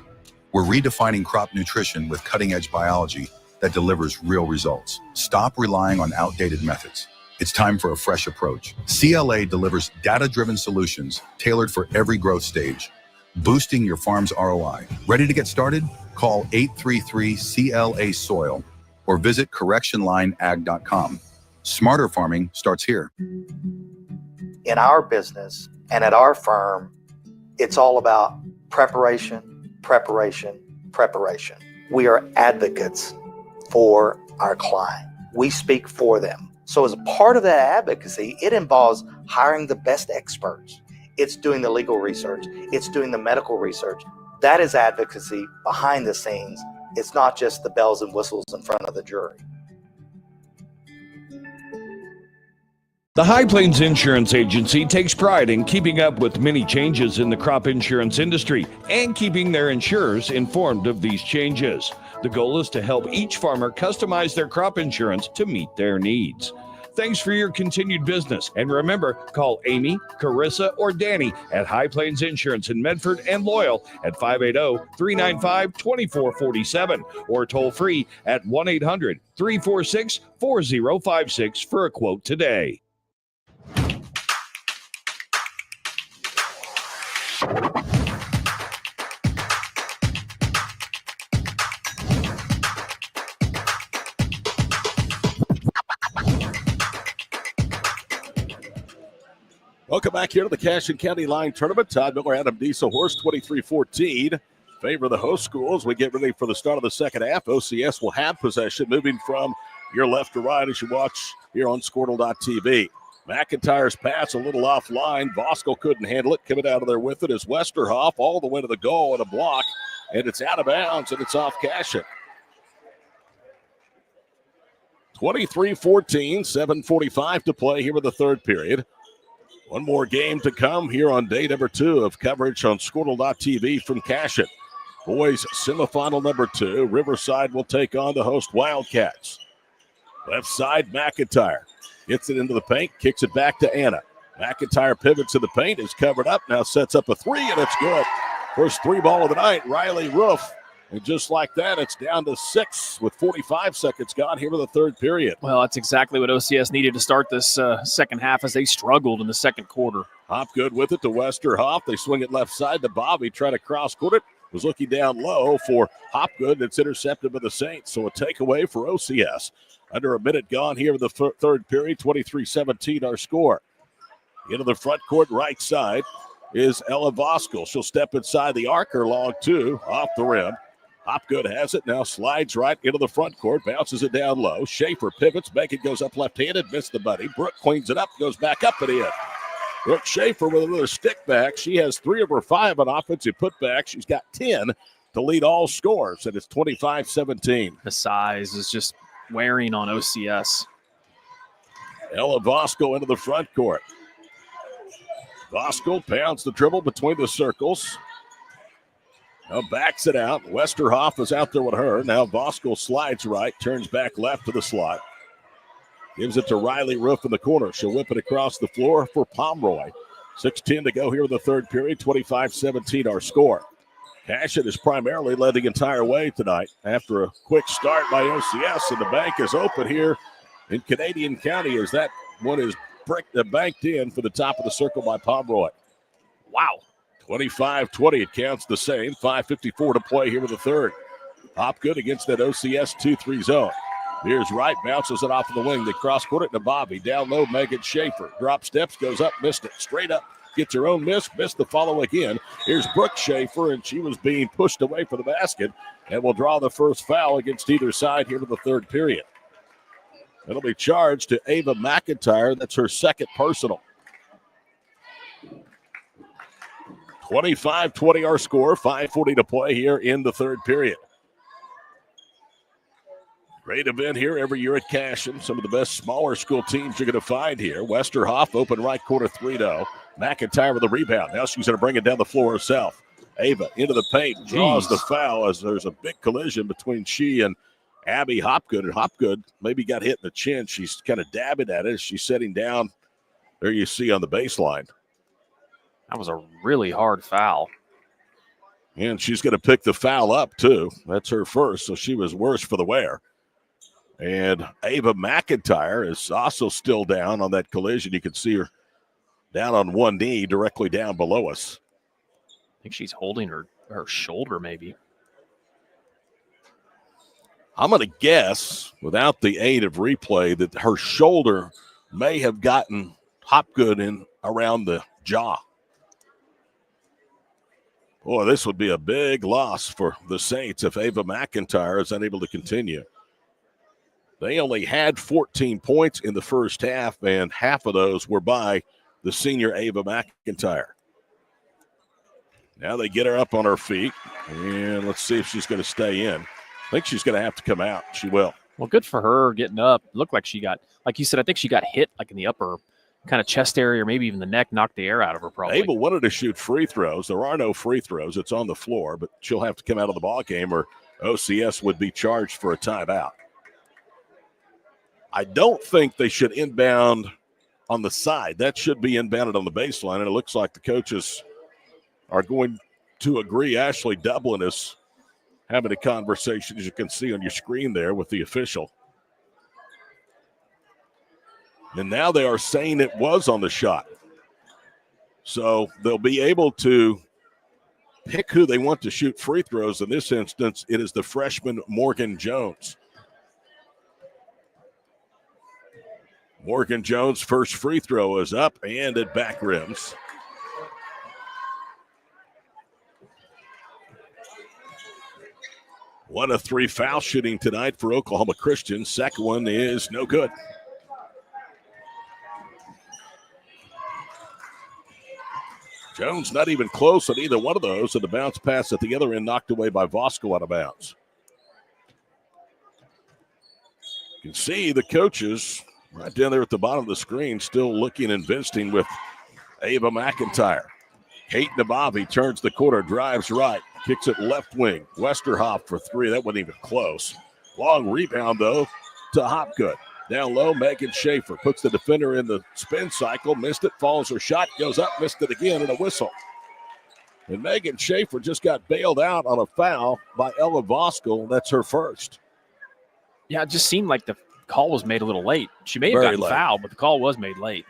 S20: We're redefining crop nutrition with cutting-edge biology that delivers real results. Stop relying on outdated methods. It's time for a fresh approach. CLA delivers data-driven solutions tailored for every growth stage, boosting your farm's ROI. Ready to get started? Call 833-CLA-SOIL or visit correctionlineag.com. Smarter farming starts here.
S21: In our business and at our firm, it's all about preparation, preparation, preparation. We are advocates for our client. We speak for them. So as a part of that advocacy, it involves hiring the best experts. It's doing the legal research. It's doing the medical research. That is advocacy behind the scenes. It's not just the bells and whistles in front of the jury.
S11: The High Plains Insurance Agency takes pride in keeping up with many changes in the crop insurance industry and keeping their insurers informed of these changes. The goal is to help each farmer customize their crop insurance to meet their needs. Thanks for your continued business. And remember, call Amy, Carissa, or Danny at High Plains Insurance in Medford and Loyal at 580-395-2447 or toll free at 1-800-346-4056 for a quote today.
S3: Welcome back here to the Cashion County Line Tournament. Todd Miller, Adam Diesel, Horse 23-14. Favor the host schools. We get ready for the start of the second half. OCS will have possession, moving from your left to right as you watch here on Squirtle.tv. McIntyre's pass a little offline. Voskel couldn't handle it. Coming out of there with it is Westerhoff all the way to the goal and a block. And it's out of bounds, and it's off Cashion. 23-14, 7:45 to play here in the third period. One more game to come here on day number 2 of coverage on Squirtle.tv from Cashion. Boys semifinal number 2. Riverside will take on the host Wildcats. Left side, McIntyre. Gets it into the paint, kicks it back to Anna. McIntyre pivots to the paint, is covered up, now sets up a three, and it's good. First three ball of the night, Riley Roof. And just like that, it's down to 6 with 45 seconds gone here in the third period.
S2: Well, that's exactly what OCS needed to start this second half as they struggled in the second quarter.
S3: Hopgood with it to Westerhoff. They swing it left side to Bobby, trying to cross-court it. Was looking down low for Hopgood. It's intercepted by the Saints, so a takeaway for OCS. Under a minute gone here in the third period, 23-17 our score. Into the front court right side is Ella Voskel. She'll step inside the arc, her long two, off the rim. Hopgood has it, now slides right into the front court, bounces it down low. Schaefer pivots, Beckett goes up left-handed, missed the buddy. Brooke cleans it up, goes back up and in. Brooke Schaefer with another stick back. She has 3 of her 5 on offensive putback. She's got 10 to lead all scores, and it's 25-17.
S2: The size is just wearing on OCS.
S3: Ella Voskel into the front court. Voskel pounds the dribble between the circles. Now backs it out. Westerhoff is out there with her. Now Voskel slides right, turns back left to the slot. Gives it to Riley Roof in the corner. She'll whip it across the floor for Pomeroy. 6:10 to go here in the third period. 25-17 our score. Cashion has primarily led the entire way tonight after a quick start by OCS, and the bank is open here in Canadian County as that one is banked in for the top of the circle by Pomeroy.
S2: Wow.
S3: 25-20, it counts the same. 5:54 to play here in the third. Hopgood against that OCS 2-3 zone. Here's right, bounces it off of the wing. They cross-court it to Bobby. Down low, Megan Schaefer. Drop steps, goes up, missed it. Straight up, gets her own miss, missed the follow again. Here's Brooke Schaefer, and she was being pushed away for the basket and will draw the first foul against either side here in the third period. It'll be charged to Ava McIntyre. That's her second personal. 25-20 our score. 5:40 to play here in the third period. Great event here every year at Cashion. Some of the best smaller school teams you're going to find here. Westerhoff, open right corner 3-0. McIntyre with the rebound. Now she's going to bring it down the floor herself. Ava into the paint, draws the foul as there's a big collision between she and Abby Hopgood. And Hopgood maybe got hit in the chin. She's kind of dabbing at it as she's sitting down. There you see on the baseline.
S2: That was a really hard foul.
S3: And she's going to pick the foul up, too. That's her first, so she was worse for the wear. And Ava McIntyre is also still down on that collision. You can see her down on one knee directly down below us.
S2: I think she's holding her shoulder maybe.
S3: I'm going to guess, without the aid of replay, that her shoulder may have gotten Hopgood in around the jaw. Boy, this would be a big loss for the Saints if Ava McIntyre is unable to continue. They only had 14 points in the first half, and half of those were by the senior Ava McIntyre. Now they get her up on her feet, and let's see if she's going to stay in. I think she's going to have to come out. She will.
S2: Well, good for her getting up. Looked like she got, like you said, I think she got hit like in the upper kind of chest area or maybe even the neck, knocked the air out of her probably.
S3: Ava wanted to shoot free throws. There are no free throws. It's on the floor, but she'll have to come out of the ball game or OCS would be charged for a timeout. I don't think they should inbound on the side. That should be inbounded on the baseline, and it looks like the coaches are going to agree. Ashley Dublin is having a conversation, as you can see on your screen there, with the official. And now they are saying it was on the shot. So they'll be able to pick who they want to shoot free throws. In this instance, it is the freshman Morgan Jones. Morgan Jones' first free throw is up and it back rims. One of three foul shooting tonight for Oklahoma Christian. Second one is no good. Jones not even close on either one of those, and the bounce pass at the other end knocked away by Vosco out of bounds. You can see the coaches right down there at the bottom of the screen still looking and visiting with Ava McIntyre. Kate Nabavi turns the corner, drives right, kicks it left wing. Westerhoff for three. That wasn't even close. Long rebound, though, to Hopgood. Down low, Megan Schaefer puts the defender in the spin cycle. Missed it, follows her shot, goes up, missed it again, and a whistle. And Megan Schaefer just got bailed out on a foul by Ella Voskel. That's her first.
S2: Yeah, it just seemed like the call was made a little late. She may have gotten fouled, but the call was made late.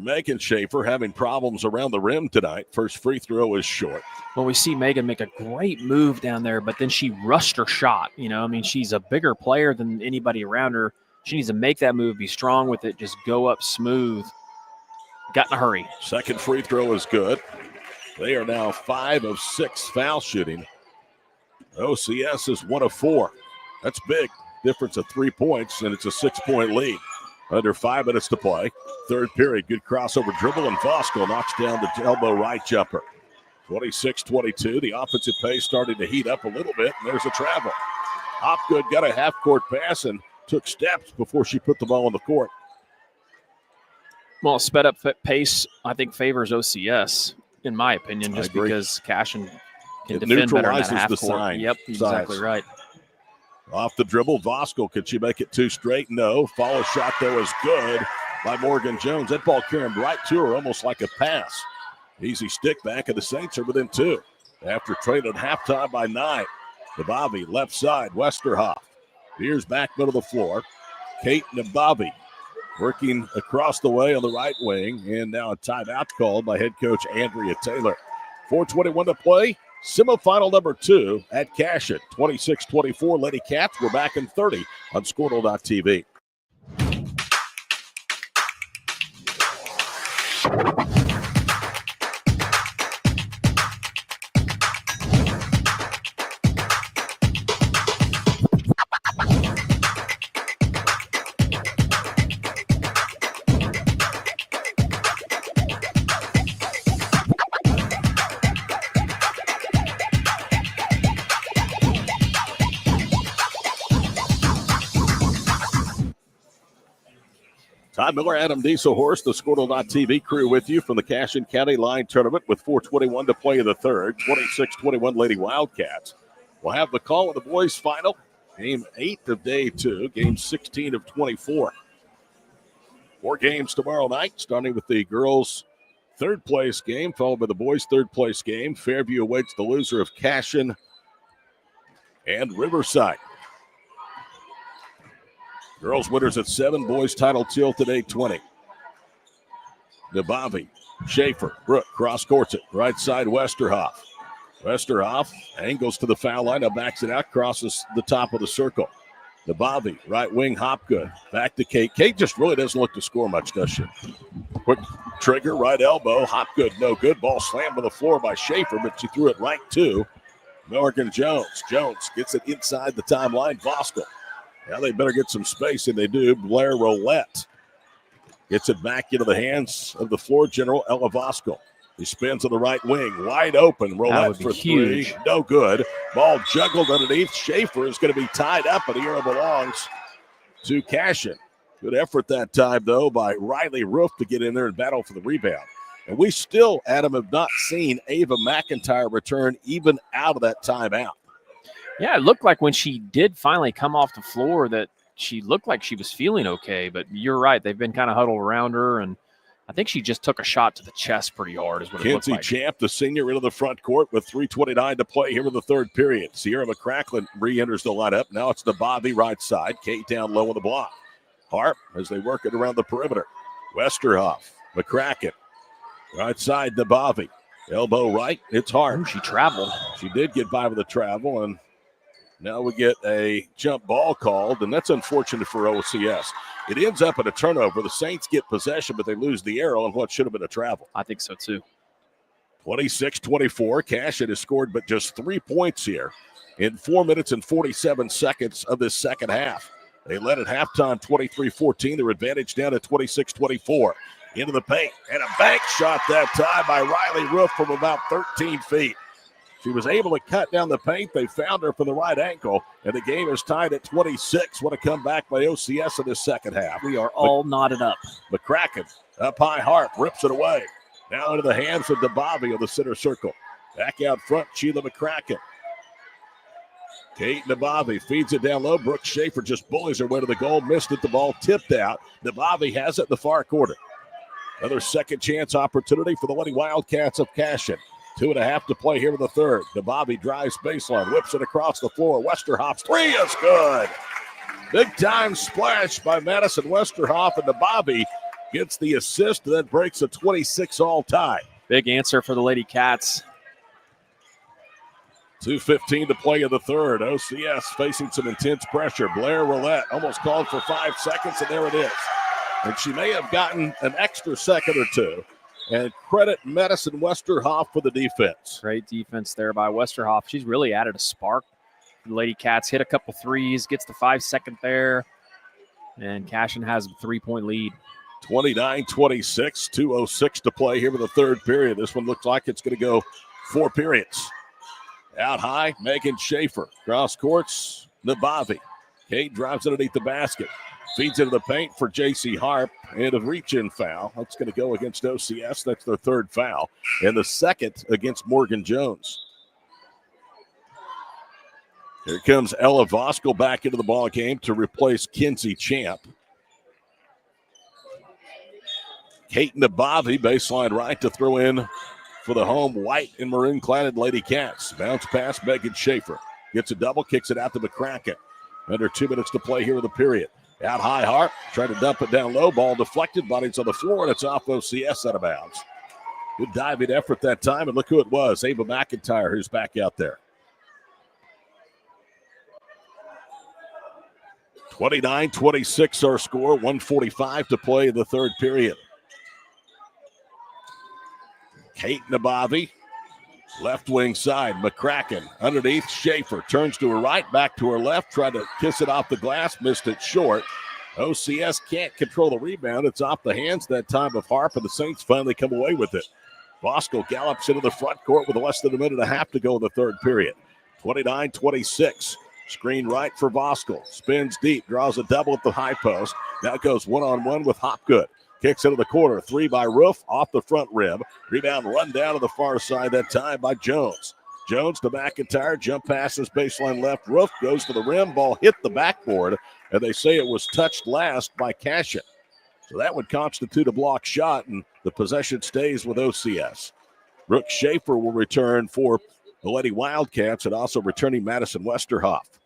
S3: Megan Schaefer having problems around the rim tonight. First free throw is short.
S2: Well, we see Megan make a great move down there, but then she rushed her shot. You know, I mean, she's a bigger player than anybody around her. She needs to make that move, be strong with it, just go up smooth. Got in a hurry.
S3: Second free throw is good. They are now 5 of 6 foul shooting. OCS is 1 of 4. That's big. Difference of 3 points, and it's a 6-point lead. Under 5 minutes to play. Third period, good crossover dribble, and Vosco knocks down the elbow right jumper. 26-22, the offensive pace starting to heat up a little bit, and there's a travel. Hopgood got a half-court pass and took steps before she put the ball on the court.
S2: Well, sped up pace, I think, favors OCS, in my opinion, just because Cashion can defend better in that half
S3: the
S2: court.
S3: sign.
S2: Yep, exactly right.
S3: Off the dribble, Vosco. Can she make it 2 straight? No. Follow shot, though, is good by Morgan Jones. That ball carrying right to her, almost like a pass. Easy stick back, and the Saints are within 2. After trailing at halftime by 9. Nabavi, left side, Westerhoff. Here's back middle of the floor. Kate Nabavi working across the way on the right wing, and now a timeout called by head coach Andrea Taylor. 4:21 to play. Semifinal number 2 at Cashion. 26-24, Lady Cats. We're back in 30 on Squirtle.tv. Todd Miller, Adam Dieselhorst, the Squirtle.tv crew with you from the Cashion County Line Tournament with 4:21 to play in the third. 26-21 Lady Wildcats. We'll have the call of the boys' final. Game 8 of day 2, game 16 of 24. 4 games tomorrow night, starting with the girls' third-place game, followed by the boys' third-place game. Fairview awaits the loser of Cashion and Riverside. Girls winners at 7, boys title tilt at 8:20. Nabavi, Schaefer, Brooke, cross courts it, right side Westerhoff. Westerhoff angles to the foul line, now backs it out, crosses the top of the circle. Nabavi, right wing, Hopgood, back to Kate. Kate just really doesn't look to score much, does she? Quick trigger, right elbow, Hopgood, no good. Ball slammed to the floor by Schaefer, but she threw it right to Morgan Jones. Jones gets it inside the timeline, Voskel. Now they better get some space, and they do. Blair Roulette gets it back into the hands of the floor general, Ella Voskel. He spins on the right wing, wide open. Roulette for
S2: huge.
S3: 3, no good. Ball juggled underneath. Schaefer is going to be tied up, and the arrow belongs to Cashion. Good effort that time, though, by Riley Roof to get in there and battle for the rebound. And we still, Adam, have not seen Ava McIntyre return even out of that timeout.
S2: Yeah, it looked like when she did finally come off the floor that she looked like she was feeling okay. But you're right. They've been kind of huddled around her, and I think she just took a shot to the chest pretty hard is what it looked
S3: Kinsey
S2: like.
S3: Champ, the senior, into the front court with 3:29 to play here in the third period. Sierra McCracklin re-enters the lineup. Now it's the Bobby right side. Kate down low on the block. Harp as they work it around the perimeter. Westerhoff, McCracken. Right side to Bobby. Elbow right, it's Harp.
S2: She traveled.
S3: She did get by with a travel, and now we get a jump ball called, and that's unfortunate for OCS. It ends up in a turnover. The Saints get possession, but they lose the arrow on what should have been a travel.
S2: I think so, too.
S3: 26-24. Cashion has scored but just 3 points here in 4 minutes and 47 seconds of this second half. They led at halftime 23-14. Their advantage down to 26-24. Into the paint, and a bank shot that time by Riley Roof from about 13 feet. She was able to cut down the paint. They found her from the right ankle, and the game is tied at 26. What a comeback by OCS in this second half.
S2: We are all knotted up.
S3: McCracken up high, Harp rips it away. Now into the hands of DeBobby of the center circle. Back out front, Sheila McCracken. Kate DeBobby feeds it down low. Brooke Schaefer just bullies her way to the goal. Missed it. The ball tipped out. DeBobby has it in the far corner. Another second chance opportunity for the Lady Wildcats of Cashion. 2.5 to play here in the third. DeBobby drives baseline, whips it across the floor. Westerhoff's 3 is good. Big time splash by Madison Westerhoff, and DeBobby gets the assist that breaks a 26-all tie.
S2: Big answer for the Lady Cats.
S3: 2:15 to play in the third. OCS facing some intense pressure. Blair Roulette almost called for 5 seconds, and there it is. And she may have gotten an extra second or two. And credit Madison Westerhoff for the defense.
S2: Great defense there by Westerhoff. She's really added a spark. The Lady Cats hit a couple threes, gets the 5-second there. And Cashion has a 3-point lead.
S3: 29-26, 2:06 to play here in the third period. This one looks like it's going to go 4 periods. Out high, Megan Schaefer. Cross courts, Nabavi. Kate drives it underneath the basket. Feeds into the paint for J.C. Harp, and a reach-in foul. That's going to go against OCS. That's their third foul, and the second against Morgan Jones. Here comes Ella Voskel back into the ball game to replace Kinsey Champ. Kate Nabavi, baseline right to throw in for the home white and maroon-cladded Lady Cats. Bounce pass, Megan Schaefer. Gets a double, kicks it out to McCracken. Under 2 minutes to play here in the period. Out high, Hart, trying to dump it down low. Ball deflected, bodies on the floor, and it's off OCS out of bounds. Good diving effort that time, and look who it was, Ava McIntyre, who's back out there. 29-26 our score, 1:45 to play in the third period. Kate Nabavi, left wing side, McCracken underneath, Schaefer turns to her right, back to her left, tried to kiss it off the glass, missed it short. OCS can't control the rebound. It's off the hands that time of Harp, and the Saints finally come away with it. Bosco gallops into the front court with less than a minute and a half to go in the third period. 29-26. Screen right for Voskuhl. Spins deep, draws a double at the high post. Now goes one-on-one with Hopgood. Kicks into the corner. 3 by Roof off the front rim. Rebound run down to the far side, that time by Jones. Jones to McIntyre. Jump passes baseline left. Roof goes to the rim. Ball hit the backboard, and they say it was touched last by Cashion. So that would constitute a block shot, and the possession stays with OCS. Brooke Schaefer will return for the Lady Wildcats, and also returning Madison Westerhoff.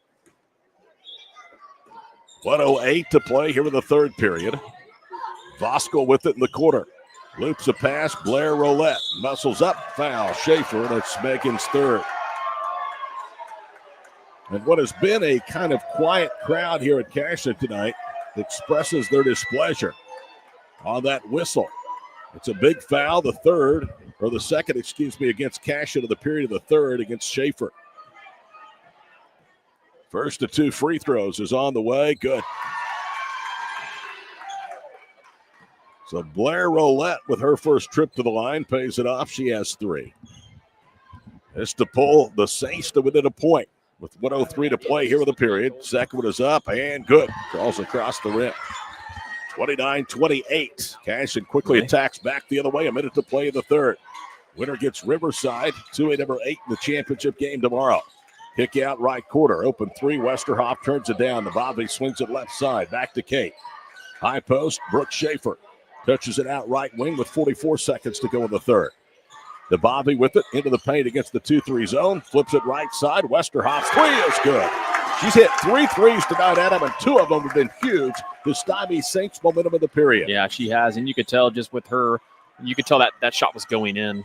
S3: 1:08 to play here in the third period. Voskuhl with it in the corner. Loops a pass. Blair Roulette muscles up. Foul. Schaefer, and it's Megan's third. And what has been a kind of quiet crowd here at Cashion tonight expresses their displeasure on that whistle. It's a big foul, the second, against Cashion of the period of the third against Schaefer. First of 2 free throws is on the way. Good. So Blair Roulette with her first trip to the line pays it off. She has 3. This to pull the Saints to within a point with 1:03 to play here in the period. Second one is up and good. Crawls across the rim. 29-28. Cashion quickly attacks back the other way. A minute to play in the third. Winner gets Riverside, 2A number 8 in the championship game tomorrow. Kick out right quarter. Open 3. Westerhoff turns it down. The Bobby swings it left side. Back to Kate. High post. Brooke Schaefer touches it out right wing with 44 seconds to go in the third. The Bobby with it into the paint against the 2-3 zone. Flips it right side. Westerhoff's 3 is good. She's hit 3 threes tonight, Adam, and 2 of them have been huge to stymie Saints' momentum in the period.
S2: Yeah, she has, and you could tell just with her, you could tell that shot was going in.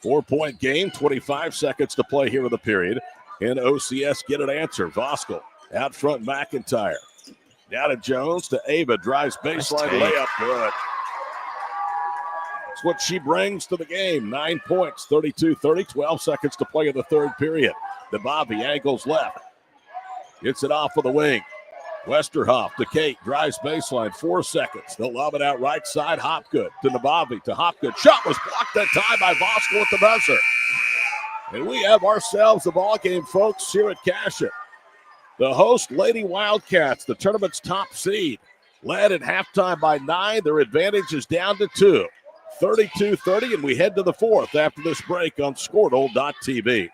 S3: 4-point game, 25 seconds to play here in the period. And OCS get an answer. Voskuhl out front, McIntyre. Down to Jones to Ava. Drives baseline layup. Good. That's what she brings to the game. 9 points, 32-30, 12 seconds to play in the third period. The Bobby angles left. Gets it off of the wing. Westerhoff to Kate. Drives baseline. 4 seconds. They'll lob it out right side. Hopgood to Nabavi to Hopgood. Shot was blocked that time by Voskuhl at the buzzer. And we have ourselves a ball game, folks, here at Cashion. The host, Lady Wildcats, the tournament's top seed, led at halftime by 9. Their advantage is down to 2. 32-30, and we head to the fourth after this break on Squirtle.tv.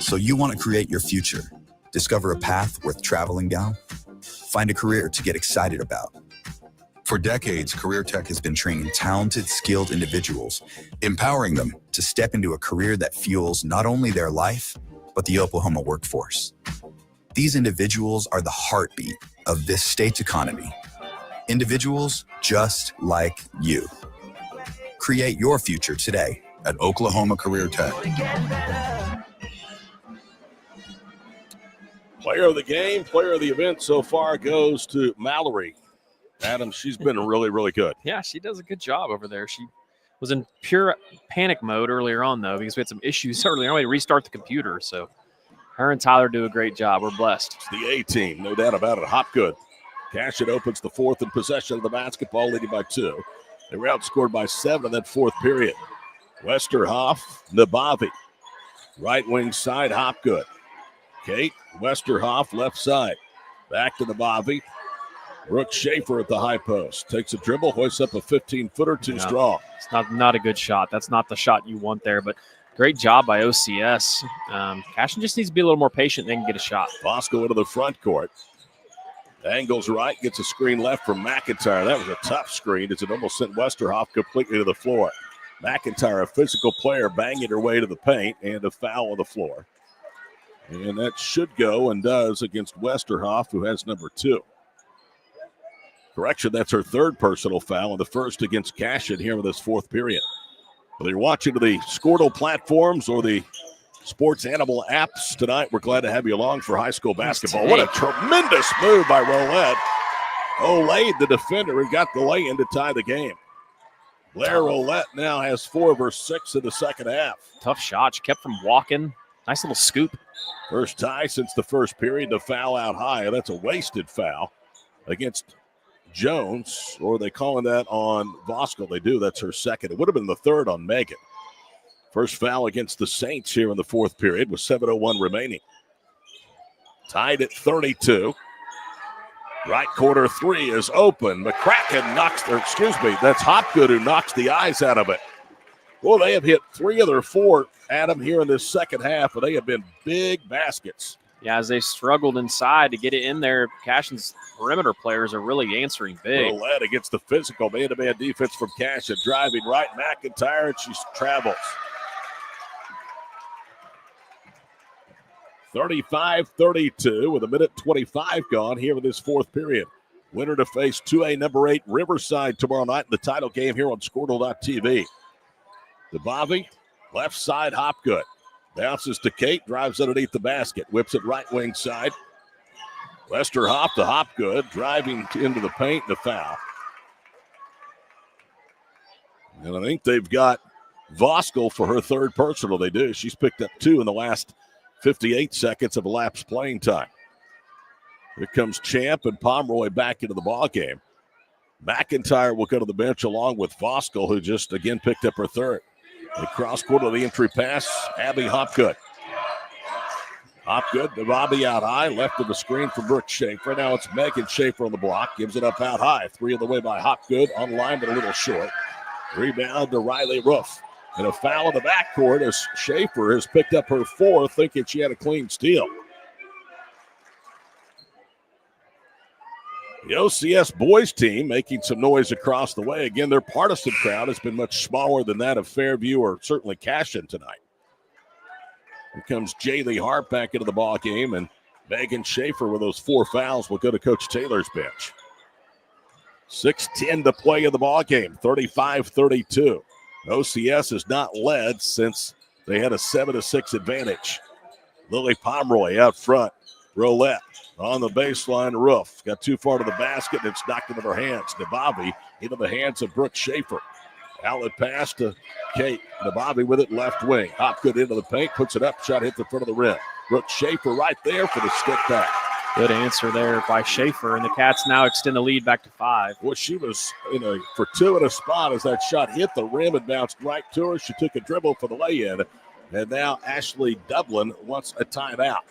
S1: So you want to create your future, discover a path worth traveling down, find a career to get excited about. For decades, Career Tech has been training talented, skilled individuals, empowering them to step into a career that fuels not only their life, but the Oklahoma workforce. These individuals are the heartbeat of this state's economy. Individuals just like you. Create your future today at Oklahoma Career Tech.
S3: Player of the game, player of the event so far goes to Mallory. Adam, she's been really, really good.
S2: Yeah, she does a good job over there. She was in pure panic mode earlier on, though, because we had some issues earlier on. We had to restart the computer. So her and Tyler do a great job. We're blessed.
S3: It's the A team, no doubt about it. Hopgood. Cashion opens the fourth in possession of the basketball, leading by 2. They were outscored by 7 in that fourth period. Westerhoff, Nabavi. Right wing side, Hopgood. Kate, Westerhoff, left side. Back to Nabavi. Brooke Schaefer at the high post. Takes a dribble, hoists up a 15-footer, too strong.
S2: It's not a good shot. That's not the shot you want there, but great job by OCS. Cashion just needs to be a little more patient and they can get a shot.
S3: Voskuhl into the front court. Angles right, gets a screen left from McIntyre. That was a tough screen as it almost sent Westerhoff completely to the floor. McIntyre, a physical player, banging her way to the paint, and a foul on the floor. And that should go and does against Westerhoff, who has number 2. Correction, that's her third personal foul, and the first against Cashion here in this fourth period. Whether you're watching the Squirtle platforms or the sports animal apps tonight. We're glad to have you along for high school basketball. What a tremendous move by Rolette. Olayed the defender and got the lay-in to tie the game. Blair Rolette now has 4 of her 6 in the second half.
S2: Tough shot. She kept from walking. Nice little scoop.
S3: First tie since the first period. The foul out high. That's a wasted foul against Jones, or are they calling that on Voskel? They do. That's her second. It would have been the third on Megan. First foul against the Saints here in the fourth period with 7:01 remaining. Tied at 32. Right corner 3 is open. McCracken that's Hopgood who knocks the eyes out of it. Well, they have hit 3 of their 4, Adam, here in this second half, and they have been big baskets.
S2: Yeah, as they struggled inside to get it in there, Cashion's perimeter players are really answering big.
S3: Rolette against the physical man-to-man defense from Cashion. Driving right, McIntyre, and she travels. 35-32 with 1:25 gone here in this fourth period. Winner to face 2A number 8 Riverside tomorrow night in the title game here on Squirtle.tv. DeBavi, left side, Hopgood. Bounces to Kate, drives underneath the basket, whips it right wing side. Lester Hop to Hopgood, driving into the paint, and a foul. And I think they've got Voskel for her third personal. They do. She's picked up 2 in the last 58 seconds of elapsed playing time. Here comes Champ and Pomeroy back into the ball game. McIntyre will go to the bench along with Voskel, who just again picked up her third. The cross court of the entry pass, Abby Hopgood. Hopgood, the Bobby out high, left of the screen for Brooke Schaefer. Now it's Megan Schaefer on the block, gives it up out high. 3 on the way by Hopgood, on line but a little short. Rebound to Riley Roof. And a foul in the backcourt as Schaefer has picked up her 4th, thinking she had a clean steal. The OCS boys team making some noise across the way. Again, their partisan crowd has been much smaller than that of Fairview or certainly Cashion tonight. Here comes Jaylee Hart back into the ball game, and Megan Schaefer with those 4 fouls will go to Coach Taylor's bench. 6:10 to play in the ball game, 35-32. OCS has not led since they had a 7-6 advantage. Lily Pomeroy out front. Rolette on the baseline. Roof got too far to the basket, and it's knocked into her hands. Nabavi into the hands of Brooke Schaefer. Outlet pass to Kate. Nabavi with it left wing. Hopgood into the paint, puts it up. Shot hit the front of the rim. Brooke Schaefer right there for the stick back.
S2: Good answer there by Schaefer, and the Cats now extend the lead back to 5.
S3: Well, she was for 2 in a spot as that shot hit the rim and bounced right to her. She took a dribble for the lay-in, and now Ashley Dublin wants a timeout.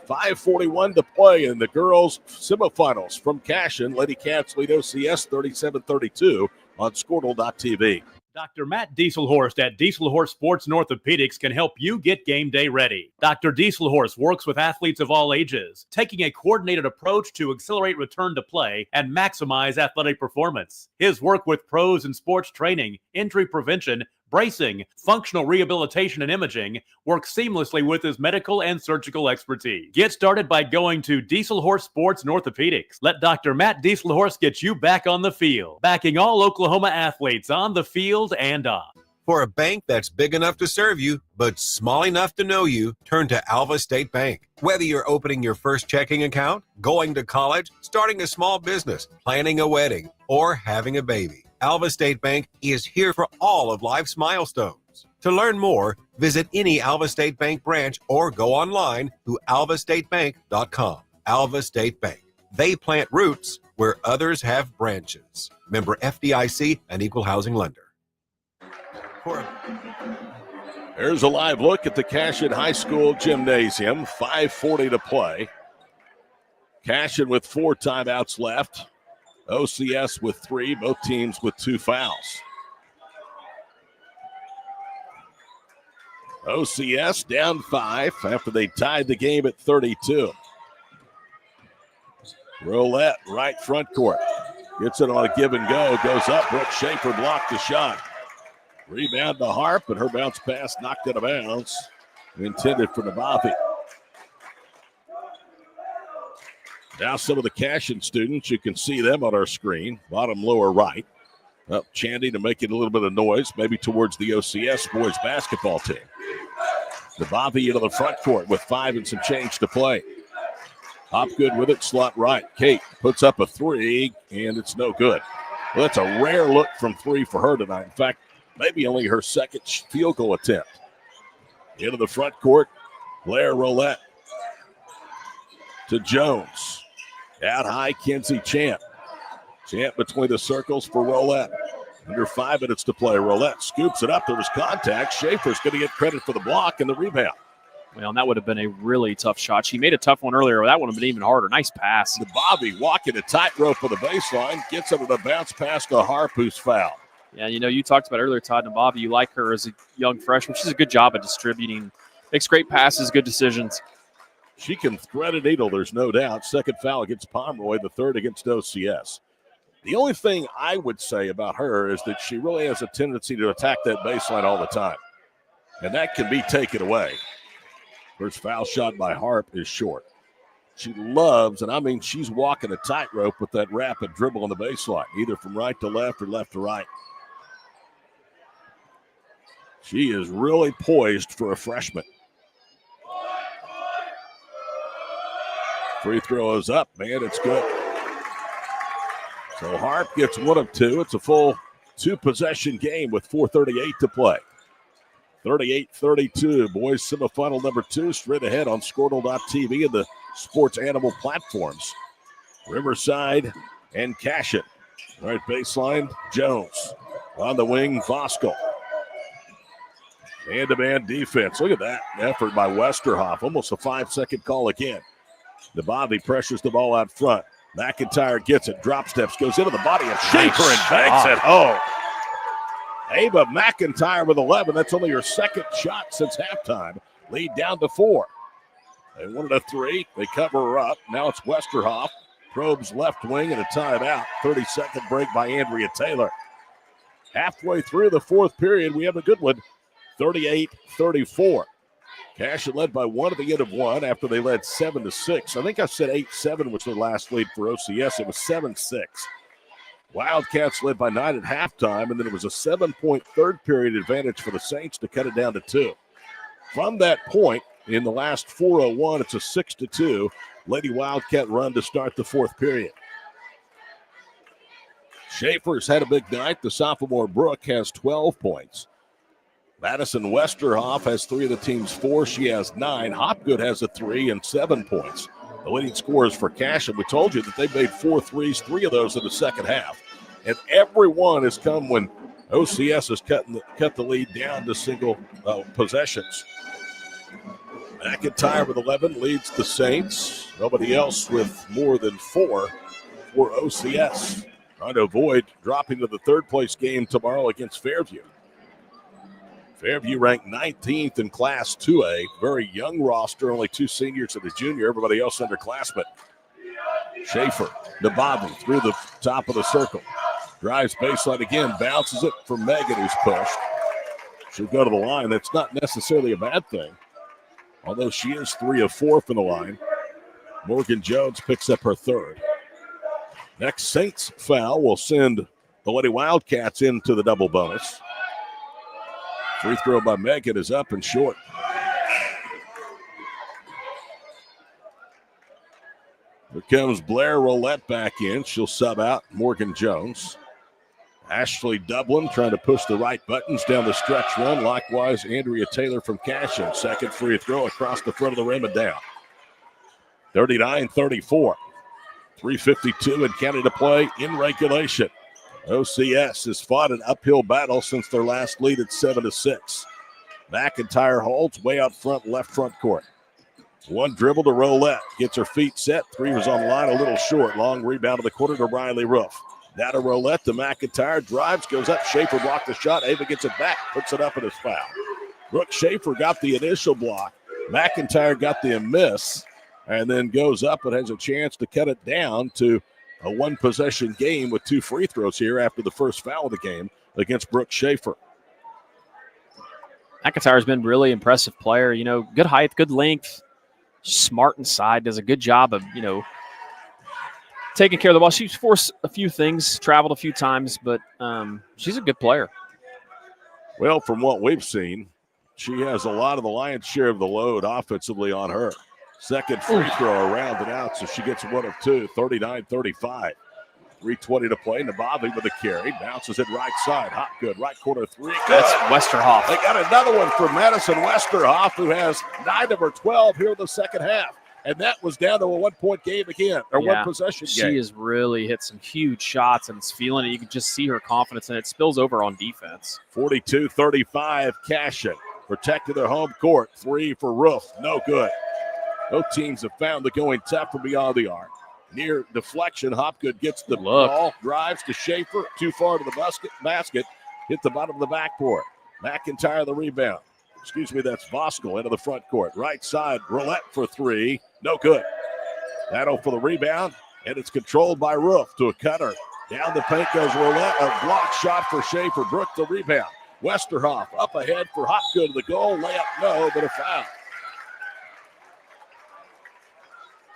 S3: 5:41 to play in the girls' semifinals from Cashion. Lady Cats lead OCS 37-32 on Squirtle.tv.
S5: Dr. Matt Dieselhorst at Dieselhorst Sports and Orthopedics can help you get game day ready. Dr. Dieselhorst works with athletes of all ages, taking a coordinated approach to accelerate return to play and maximize athletic performance. His work with pros in sports training, injury prevention, bracing, functional rehabilitation, and imaging works seamlessly with his medical and surgical expertise. Get started by going to Dieselhorst Sports and Orthopedics. Let Dr. Matt Dieselhorst get you back on the field, backing all Oklahoma athletes on the field and off.
S22: For a bank that's big enough to serve you, but small enough to know you, turn to Alva State Bank. Whether you're opening your first checking account, going to college, starting a small business, planning a wedding, or having a baby, Alva State Bank is here for all of life's milestones. To learn more, visit any Alva State Bank branch or go online to alvastatebank.com. Alva State Bank. They plant roots where others have branches. Member FDIC, an equal housing lender.
S3: There's a live look at the Cashion High School Gymnasium. 5:40 to play. Cashion with 4 timeouts left. OCS with 3, both teams with 2 fouls. OCS down 5 after they tied the game at 32. Rolette, right front court. Gets it on a give and go. Goes up. Brooke Schaefer blocked the shot. Rebound to Harp, and her bounce pass knocked out of bounds. Intended for Nabavi. Now some of the Cashion students, you can see them on our screen, bottom lower right. Up chanting to make it a little bit of noise, maybe towards the OCS boys basketball team. DeBavi into the front court with 5 and some change to play. Hopgood with it, slot right. Kate puts up a 3, and it's no good. Well, that's a rare look from 3 for her tonight. In fact, maybe only her second field goal attempt. Into the front court, Blair Roulette to Jones. Out high, Kinsey Champ. Champ between the circles for Roulette. Under 5 minutes to play. Roulette scoops it up. There was contact. Schaefer's going to get credit for the block and the rebound.
S2: Well, and that would have been a really tough shot. She made a tough one earlier. That would have been even harder. Nice pass.
S3: Bobby walking a tightrope for the baseline. Gets it with a bounce pass to Harp, who's fouled.
S2: Yeah, you talked about earlier, Todd and Bobby. You like her as a young freshman. She does a good job of distributing. Makes great passes, good decisions.
S3: She can thread a needle, there's no doubt. Second foul against Pomeroy, the third against OCS. The only thing I would say about her is that she really has a tendency to attack that baseline all the time. And that can be taken away. First foul shot by Harp is short. She loves, and I mean she's walking a tightrope with that rapid dribble on the baseline, either from right to left or left to right. She is really poised for a freshman. Free throw is up, man. It's good. So Harp gets 1 of 2. It's a full 2-possession game with 4:38 to play. 38-32. Boys semifinal number 2 straight ahead on Squirtle.tv and the sports animal platforms. Riverside and Cashion. All right, baseline, Jones. On the wing, Voskel. Man-to-man defense. Look at that effort by Westerhoff. Almost a 5-second call again. DeBavi pressures the ball out front. McIntyre gets it. Drop steps. Goes into the body of Schaefer and banks it home. Ava McIntyre with 11. That's only her second shot since halftime. Lead down to 4. They wanted a 3. They cover her up. Now it's Westerhoff. Probes left wing and a timeout. 30-second break by Andrea Taylor. Halfway through the fourth period, we have a good one. 38-34. Cashion led by 1 at the end of 1 after they led 7-6. I think I said 8-7 was their last lead for OCS. It was 7-6. Wildcats led by 9 at halftime, and then it was a 7-point third period advantage for the Saints to cut it down to 2. From that point, in the last 4:01, it's a 6-2 Lady Wildcat run to start the fourth period. Schaefer's had a big night. The sophomore Brooke has 12 points. Madison Westerhoff has 3 of the team's 4. She has 9. Hopgood has a 3 and 7 points. The leading scorers for Cashion. We told you that they made 4 threes, 3 of those in the second half. And every one has come when OCS has cut the lead down to single possessions. McIntyre with 11 leads the Saints. Nobody else with more than 4 for OCS. Trying to avoid dropping to the third-place game tomorrow against Fairview. Fairview ranked 19th in Class 2A. Very young roster, only 2 seniors and a junior. Everybody else underclassmen. Schaefer, DeBavi through the top of the circle. Drives baseline again, bounces it for Megan, who's pushed. She'll go to the line. That's not necessarily a bad thing, although she is 3 of 4 from the line. Morgan Jones picks up her 3rd. Next Saints foul will send the Lady Wildcats into the double bonus. Free throw by Megan is up and short. Here comes Blair Roulette back in. She'll sub out Morgan Jones. Ashley Dublin trying to push the right buttons down the stretch run. Likewise, Andrea Taylor from Cashion. Second free throw across the front of the rim and down. 39-34. 3:52 and counting to play in regulation. OCS has fought an uphill battle since their last lead at 7-6. McIntyre holds way out front, left front court. One dribble to Roulette. Gets her feet set. 3 was on the line, a little short. Long rebound to the corner to Riley Roof. Now to Roulette to McIntyre. Drives, goes up. Schaefer blocked the shot. Ava gets it back, puts it up in his foul. Brooke Schaefer got the initial block. McIntyre got the miss and then goes up and has a chance to cut it down to a 1-possession game with 2 free throws here after the first foul of the game against Brooke Schaefer.
S2: McIntyre's been a really impressive player. Good height, good length, smart inside, does a good job of, taking care of the ball. She's forced a few things, traveled a few times, but she's a good player.
S3: Well, from what we've seen, she has a lot of the lion's share of the load offensively on her. Second free throw rounded out, so she gets one of two, 39-35. 3:20 to play. Nabavi with a carry. Bounces it right side. Hopgood, right corner three. Good.
S2: That's Westerhoff.
S3: They got another one from Madison Westerhoff, who has 9 of her 12 here in the second half. And that was down to a 1-point game again, or one possession game.
S2: She has really hit some huge shots and is feeling it. You can just see her confidence, and it spills over on defense.
S3: 42-35, Cashion protected their home court. 3 for Roof. No good. Both teams have found the going tough from beyond the arc. Near deflection, Hopgood gets the ball, drives to Schaefer, too far to the basket, hit the bottom of the backboard. McIntyre the rebound. That's Voskel into the front court. Right side, Roulette for 3, no good. That'll for the rebound, and it's controlled by Roof to a cutter. Down the paint goes Roulette, a block shot for Schaefer. Brook the rebound. Westerhoff up ahead for Hopgood, the goal, layup no, but a foul.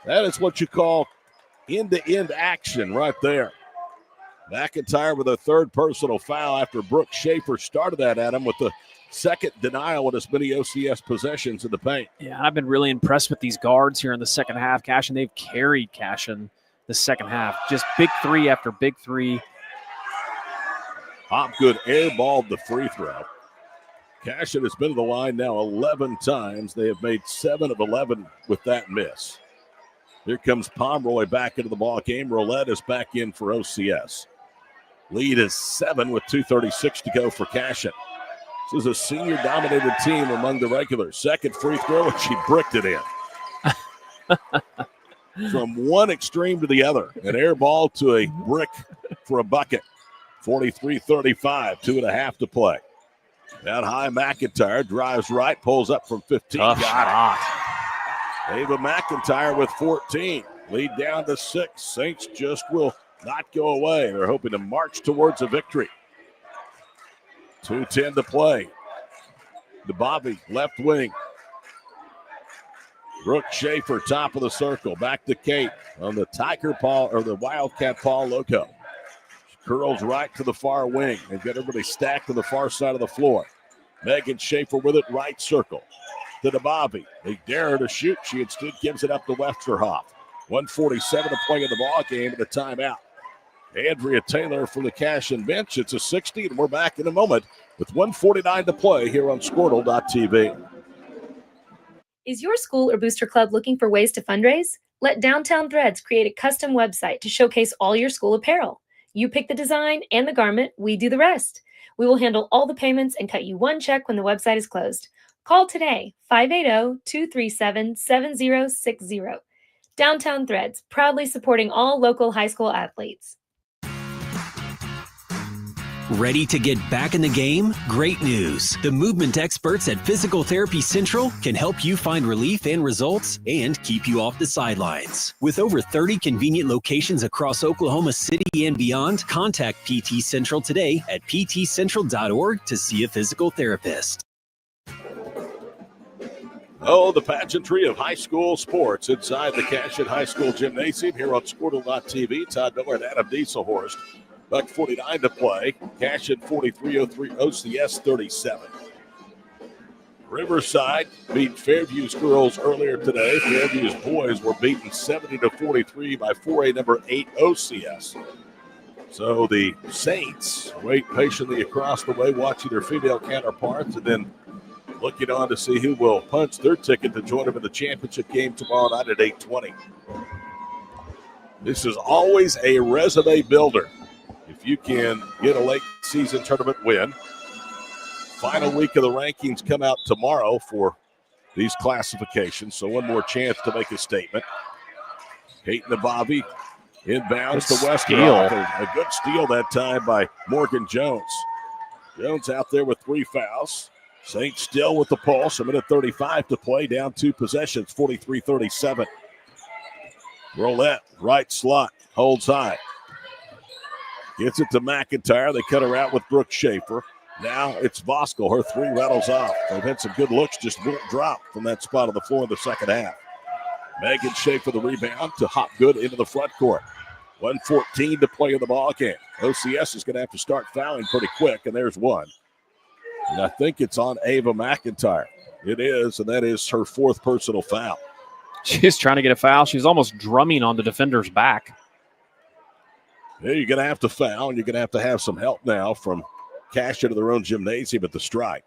S3: That is what you call end-to-end action right there. McIntyre with a third personal foul after Brooke Schaefer started that at him with the second denial in as many OCS possessions in the paint.
S2: Yeah, I've been really impressed with these guards here in the second half. Cashion, they've carried Cashion the second half. Just big three after big three.
S3: Hopgood airballed the free throw. Cashion has been to the line now 11 times. They have made 7 of 11 with that miss. Here comes Pomeroy back into the ball game. Roulette is back in for OCS. Lead is 7 with 2:36 to go for Cashion. This is a senior-dominated team among the regulars. Second free throw, and she bricked it in. From one extreme to the other. An air ball to a brick for a bucket. 43-35, 2.5 to play. Down high, McIntyre drives right, pulls up from 15.
S2: Tough shot.
S3: Ava McIntyre with 14. Lead down to 6. Saints just will not go away. They're hoping to march towards a victory. 2:10 to play. Bobby, left wing. Brooke Schaefer, top of the circle. Back to Kate on the Tiger Paw or the Wildcat Paw logo. She curls right to the far wing and got everybody stacked to the far side of the floor. Megan Schaefer with it, right circle. To Nabavi. They dare her to shoot. She instead gives it up to Westerhoff. 1:47 to play in the ball game at a timeout. Andrea Taylor from the Cashion bench. It's a 60, and we're back in a moment with 1:49 to play here on Squirtle.tv.
S4: Is your school or booster club looking for ways to fundraise? Let Downtown Threads create a custom website to showcase all your school apparel. You pick the design and the garment, we do the rest. We will handle all the payments and cut you one check when the website is closed. Call today, 580-237-7060. Downtown Threads, proudly supporting all local high school athletes.
S6: Ready to get back in the game? Great news. The movement experts at Physical Therapy Central can help you find relief and results and keep you off the sidelines. With over 30 convenient locations across Oklahoma City and beyond, contact PT Central today at ptcentral.org to see a physical therapist.
S3: Oh, the pageantry of high school sports inside the Cashion High School Gymnasium here on Squirtle.tv. Todd Miller and Adam Dieselhorst. Buck 49 to play. Cashion 43-03, OCS 37. Riverside beat Fairview's girls earlier today. Fairview's boys were beaten 70-43 by 4A number 8 OCS. So the Saints wait patiently across the way, watching their female counterparts, and then looking on to see who will punch their ticket to join them in the championship game tomorrow night at 8:20. This is always a resume builder. If you can get a late season tournament win, final week of the rankings come out tomorrow for these classifications. So one more chance to make a statement. Kate Nabavi inbounds to Westerhoff. A good steal that time by Morgan Jones. Jones out there with 3 fouls. Saints still with the pulse. 1:35 to play, down 2 possessions, 43-37. Roulette, right slot, holds high. Gets it to McIntyre. They cut her out with Brooke Schaefer. Now it's Voskel. Her 3 rattles off. They've had some good looks, just won't drop from that spot on the floor in the second half. Megan Schaefer the rebound to Hopgood into the front court. 1:14 to play in the ball game. OCS is going to have to start fouling pretty quick, and there's one. And I think it's on Ava McIntyre. It is, and that is her 4th personal foul.
S2: She's trying to get a foul. She's almost drumming on the defender's back.
S3: Yeah, you're going to have to foul, and you're going to have some help now from Cashion to their own gymnasium at the strike.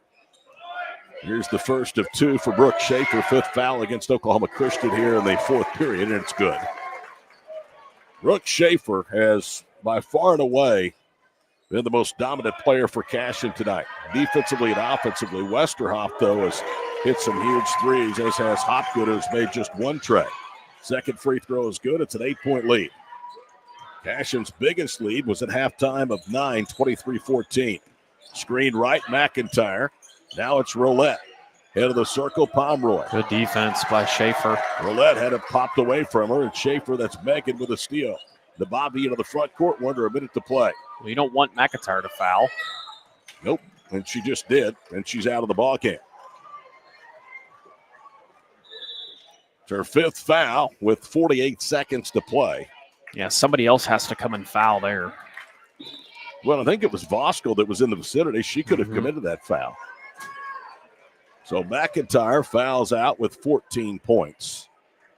S3: Here's the first of 2 for Brooke Schaefer. 5th foul against Oklahoma Christian here in the 4th period, and it's good. Brooke Schaefer has, by far and away, been the most dominant player for Cashion tonight. Defensively and offensively. Westerhoff, though, has hit some huge threes, as has Hopgood, who's made just 1 try. Second free throw is good. It's an 8-point lead. Cashion's biggest lead was at halftime of 9, 23-14. Screen right, McIntyre. Now it's Roulette. Head of the circle, Pomeroy.
S2: Good defense by Schaefer.
S3: Roulette had it popped away from her, and Schaefer, that's Megan with a steal. The Bobby into the front court, under a minute to play.
S2: Well, you don't want McIntyre to foul.
S3: Nope, and she just did, and she's out of the ball game. It's her 5th foul with 48 seconds to play.
S2: Yeah, somebody else has to come and foul there.
S3: Well, I think it was Voskel that was in the vicinity. She could have committed that foul. So McIntyre fouls out with 14 points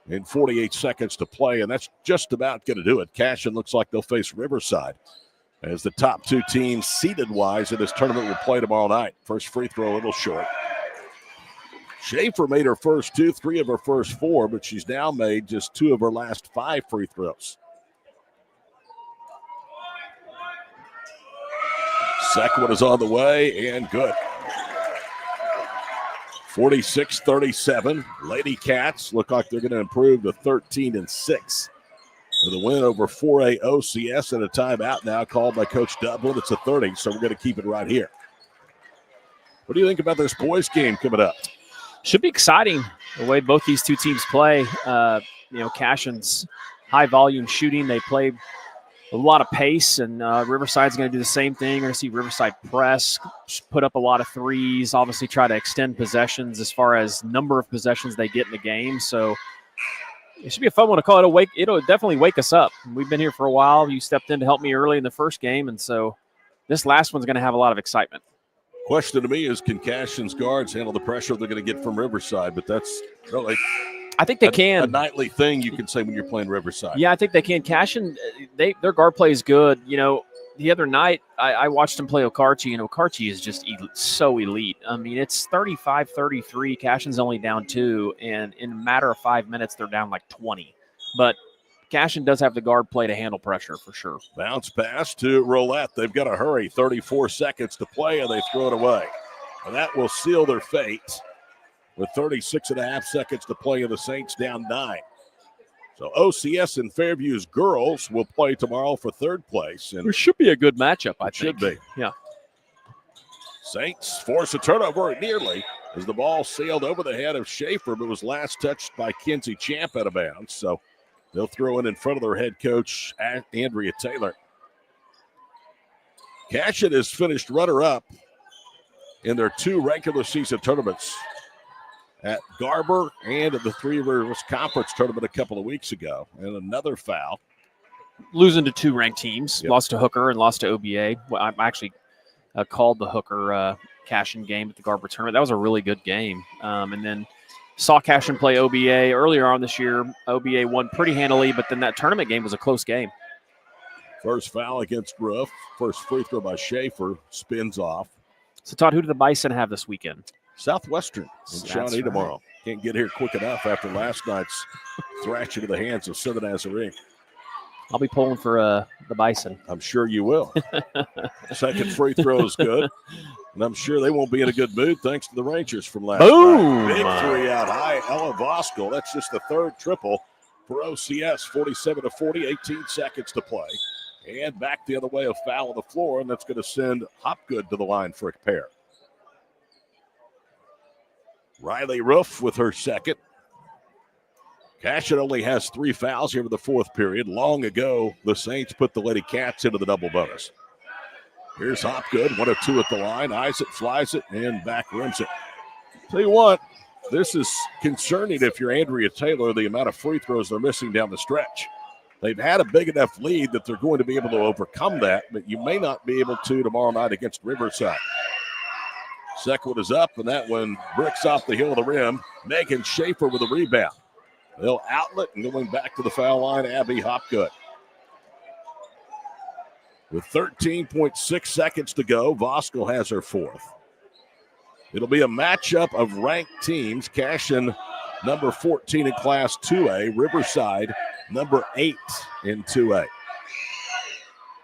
S3: in 48 seconds to play, and that's just about going to do it. Cashion looks like they'll face Riverside as the top 2 teams seeded-wise in this tournament will play tomorrow night. First free throw a little short. Schaefer made her first 2, 3 of her first 4, but she's now made just 2 of her last 5 free throws. Second one is on the way, and good. 46-37. Lady Cats look like they're going to improve to 13-6 with a win over 4A OCS, and a timeout now called by Coach Dublin. It's a 30, so we're going to keep it right here. What do you think about this boys game coming up?
S2: Should be exciting the way both these 2 teams play. Cashion's high volume shooting. They play a lot of pace, and Riverside's going to do the same thing. You're going to see Riverside press, put up a lot of threes, obviously try to extend possessions as far as number of possessions they get in the game. So it should be a fun one to call. It'll definitely wake us up. We've been here for a while. You stepped in to help me early in the first game, and so this last one's going to have a lot of excitement.
S3: Question to me is, can Cashion's guards handle the pressure they're going to get from Riverside? But that's really,
S2: I think they can.
S3: A nightly thing you can say when you're playing Riverside.
S2: Yeah, I think they can. Cashion, their guard play is good. The other night I watched them play Okarche, and Okarche is just so elite. I mean, it's 35-33. Cashion's only down 2, and in a matter of 5 minutes, they're down like 20. But Cashion does have the guard play to handle pressure for sure.
S3: Bounce pass to Roulette. They've got to hurry. 34 seconds to play, and they throw it away. And that will seal their fate with 36.5 seconds to play, and the Saints down 9. So OCS and Fairview's girls will play tomorrow for 3rd place. And
S2: it should be a good matchup, I think.
S3: Should be.
S2: Yeah.
S3: Saints force a turnover nearly as the ball sailed over the head of Schaefer, but was last touched by Kinsey Champ out of bounds. So they'll throw it in front of their head coach, Andrea Taylor. Cashion has finished runner-up in their 2 regular season tournaments at Garber and at the Three Rivers Conference tournament a couple of weeks ago. And another foul.
S2: Losing to 2 ranked teams.
S3: Yep.
S2: Lost to Hooker and lost to OBA. Well, I actually called the Hooker Cashion game at the Garber tournament. That was a really good game. And then saw Cashion play OBA earlier on this year. OBA won pretty handily, but then that tournament game was a close game.
S3: First foul against Roof. First free throw by Schaefer. Spins off.
S2: So, Todd, who do the Bison have this weekend?
S3: Southwestern in Shawnee
S2: right.
S3: tomorrow. Can't get here quick enough after last night's thrash into the hands of Southern Nazarene.
S2: I'll be pulling for the Bison.
S3: I'm sure you will. Second free throw is good. And I'm sure they won't be in a good mood thanks to the Rangers from last
S2: Boom!
S3: night. Big 3 out high. Ella Voskel. That's just the 3rd triple for OCS. 47-40, 18 seconds to play. And back the other way, a foul on the floor, and that's going to send Hopgood to the line for a pair. Riley Roof with her second. Cashion only has 3 fouls here in the 4th period. Long ago, the Saints put the Lady Cats into the double bonus. Here's Hopgood, 1 of 2 at the line. Eyes it, flies it, and back rims it. Tell you what, this is concerning if you're Andrea Taylor, the amount of free throws they're missing down the stretch. They've had a big enough lead that they're going to be able to overcome that, but you may not be able to tomorrow night against Riverside. Second one is up, and that one bricks off the heel of the rim. Megan Schaefer with a rebound. They'll outlet, and going back to the foul line, Abby Hopgood. With 13.6 seconds to go, Voskuhl has her fourth. It'll be a matchup of ranked teams. Cashion, number 14 in Class 2A. Riverside, number 8 in 2A.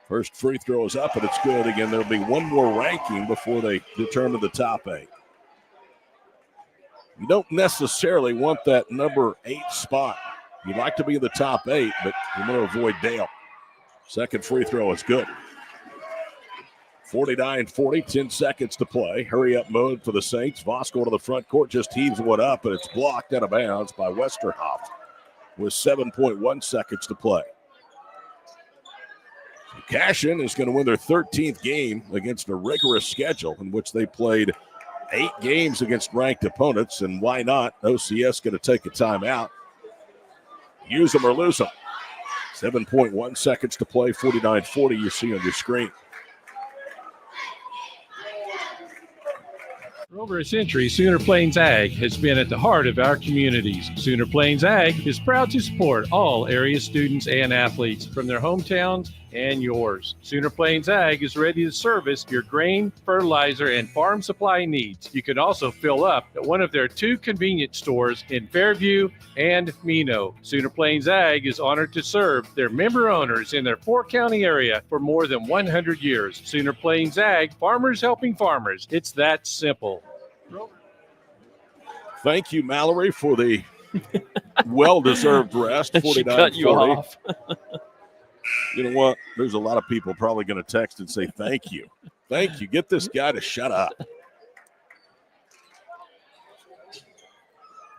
S3: First free throw is up, and it's good. Again, there'll be one more ranking before they determine the top 8. You don't necessarily want that number 8 spot. You'd like to be in the top 8, but you want to avoid Dale. Second free throw is good. 49-40, 10 seconds to play. Hurry-up mode for the Saints. Voskuhl to the front court, just heaves one up, and it's blocked out of bounds by Westerhoff with 7.1 seconds to play. So Cashion is going to win their 13th game against a rigorous schedule in which they played 8 games against ranked opponents, and why not? OCS going to take a timeout. Use them or lose them. 7.1 seconds to play, 49-40 you see on your screen.
S7: For over a century, Sooner Plains Ag has been at the heart of our communities. Sooner Plains Ag is proud to support all area students and athletes from their hometowns and yours. Sooner Plains Ag is ready to service your grain, fertilizer, and farm supply needs. You can also fill up at one of their 2 convenience stores in Fairview and Mino. Sooner Plains Ag is honored to serve their member owners in their 4-county area for more than 100 years. Sooner Plains Ag, farmers helping farmers. It's that simple.
S3: Thank you, Mallory, for the well-deserved rest. 49-40.
S2: She cut you off.
S3: You know what? There's a lot of people probably going to text and say, thank you. Thank you. Get this guy to shut up.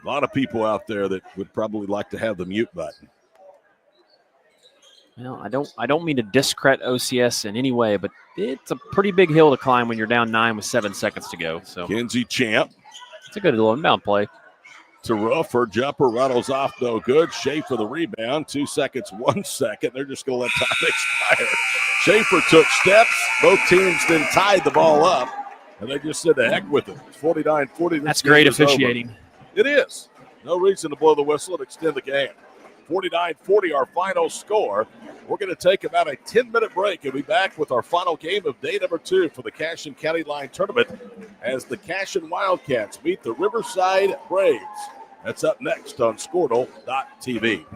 S3: A lot of people out there that would probably like to have the mute button.
S2: Well, I don't mean to discredit OCS in any way, but it's a pretty big hill to climb when you're down 9 with 7 seconds to go. So
S3: Kenzie Champ.
S2: It's a good little inbound play.
S3: To Ruff, her jumper rattles off, no good. Schaefer the rebound, 2 seconds, 1 second. They're just going to let time expire. Schaefer took steps. Both teams then tied the ball up, and they just said the heck with it. It's 49-40.
S2: That's great officiating.
S3: It is. No reason to blow the whistle and extend the game. 49-40, our final score. We're going to take about a 10-minute break and be back with our final game of day number 2 for the Cashion County Line Tournament as the Cashion Wildcats meet the Riverside Braves. That's up next on Squirtle.tv.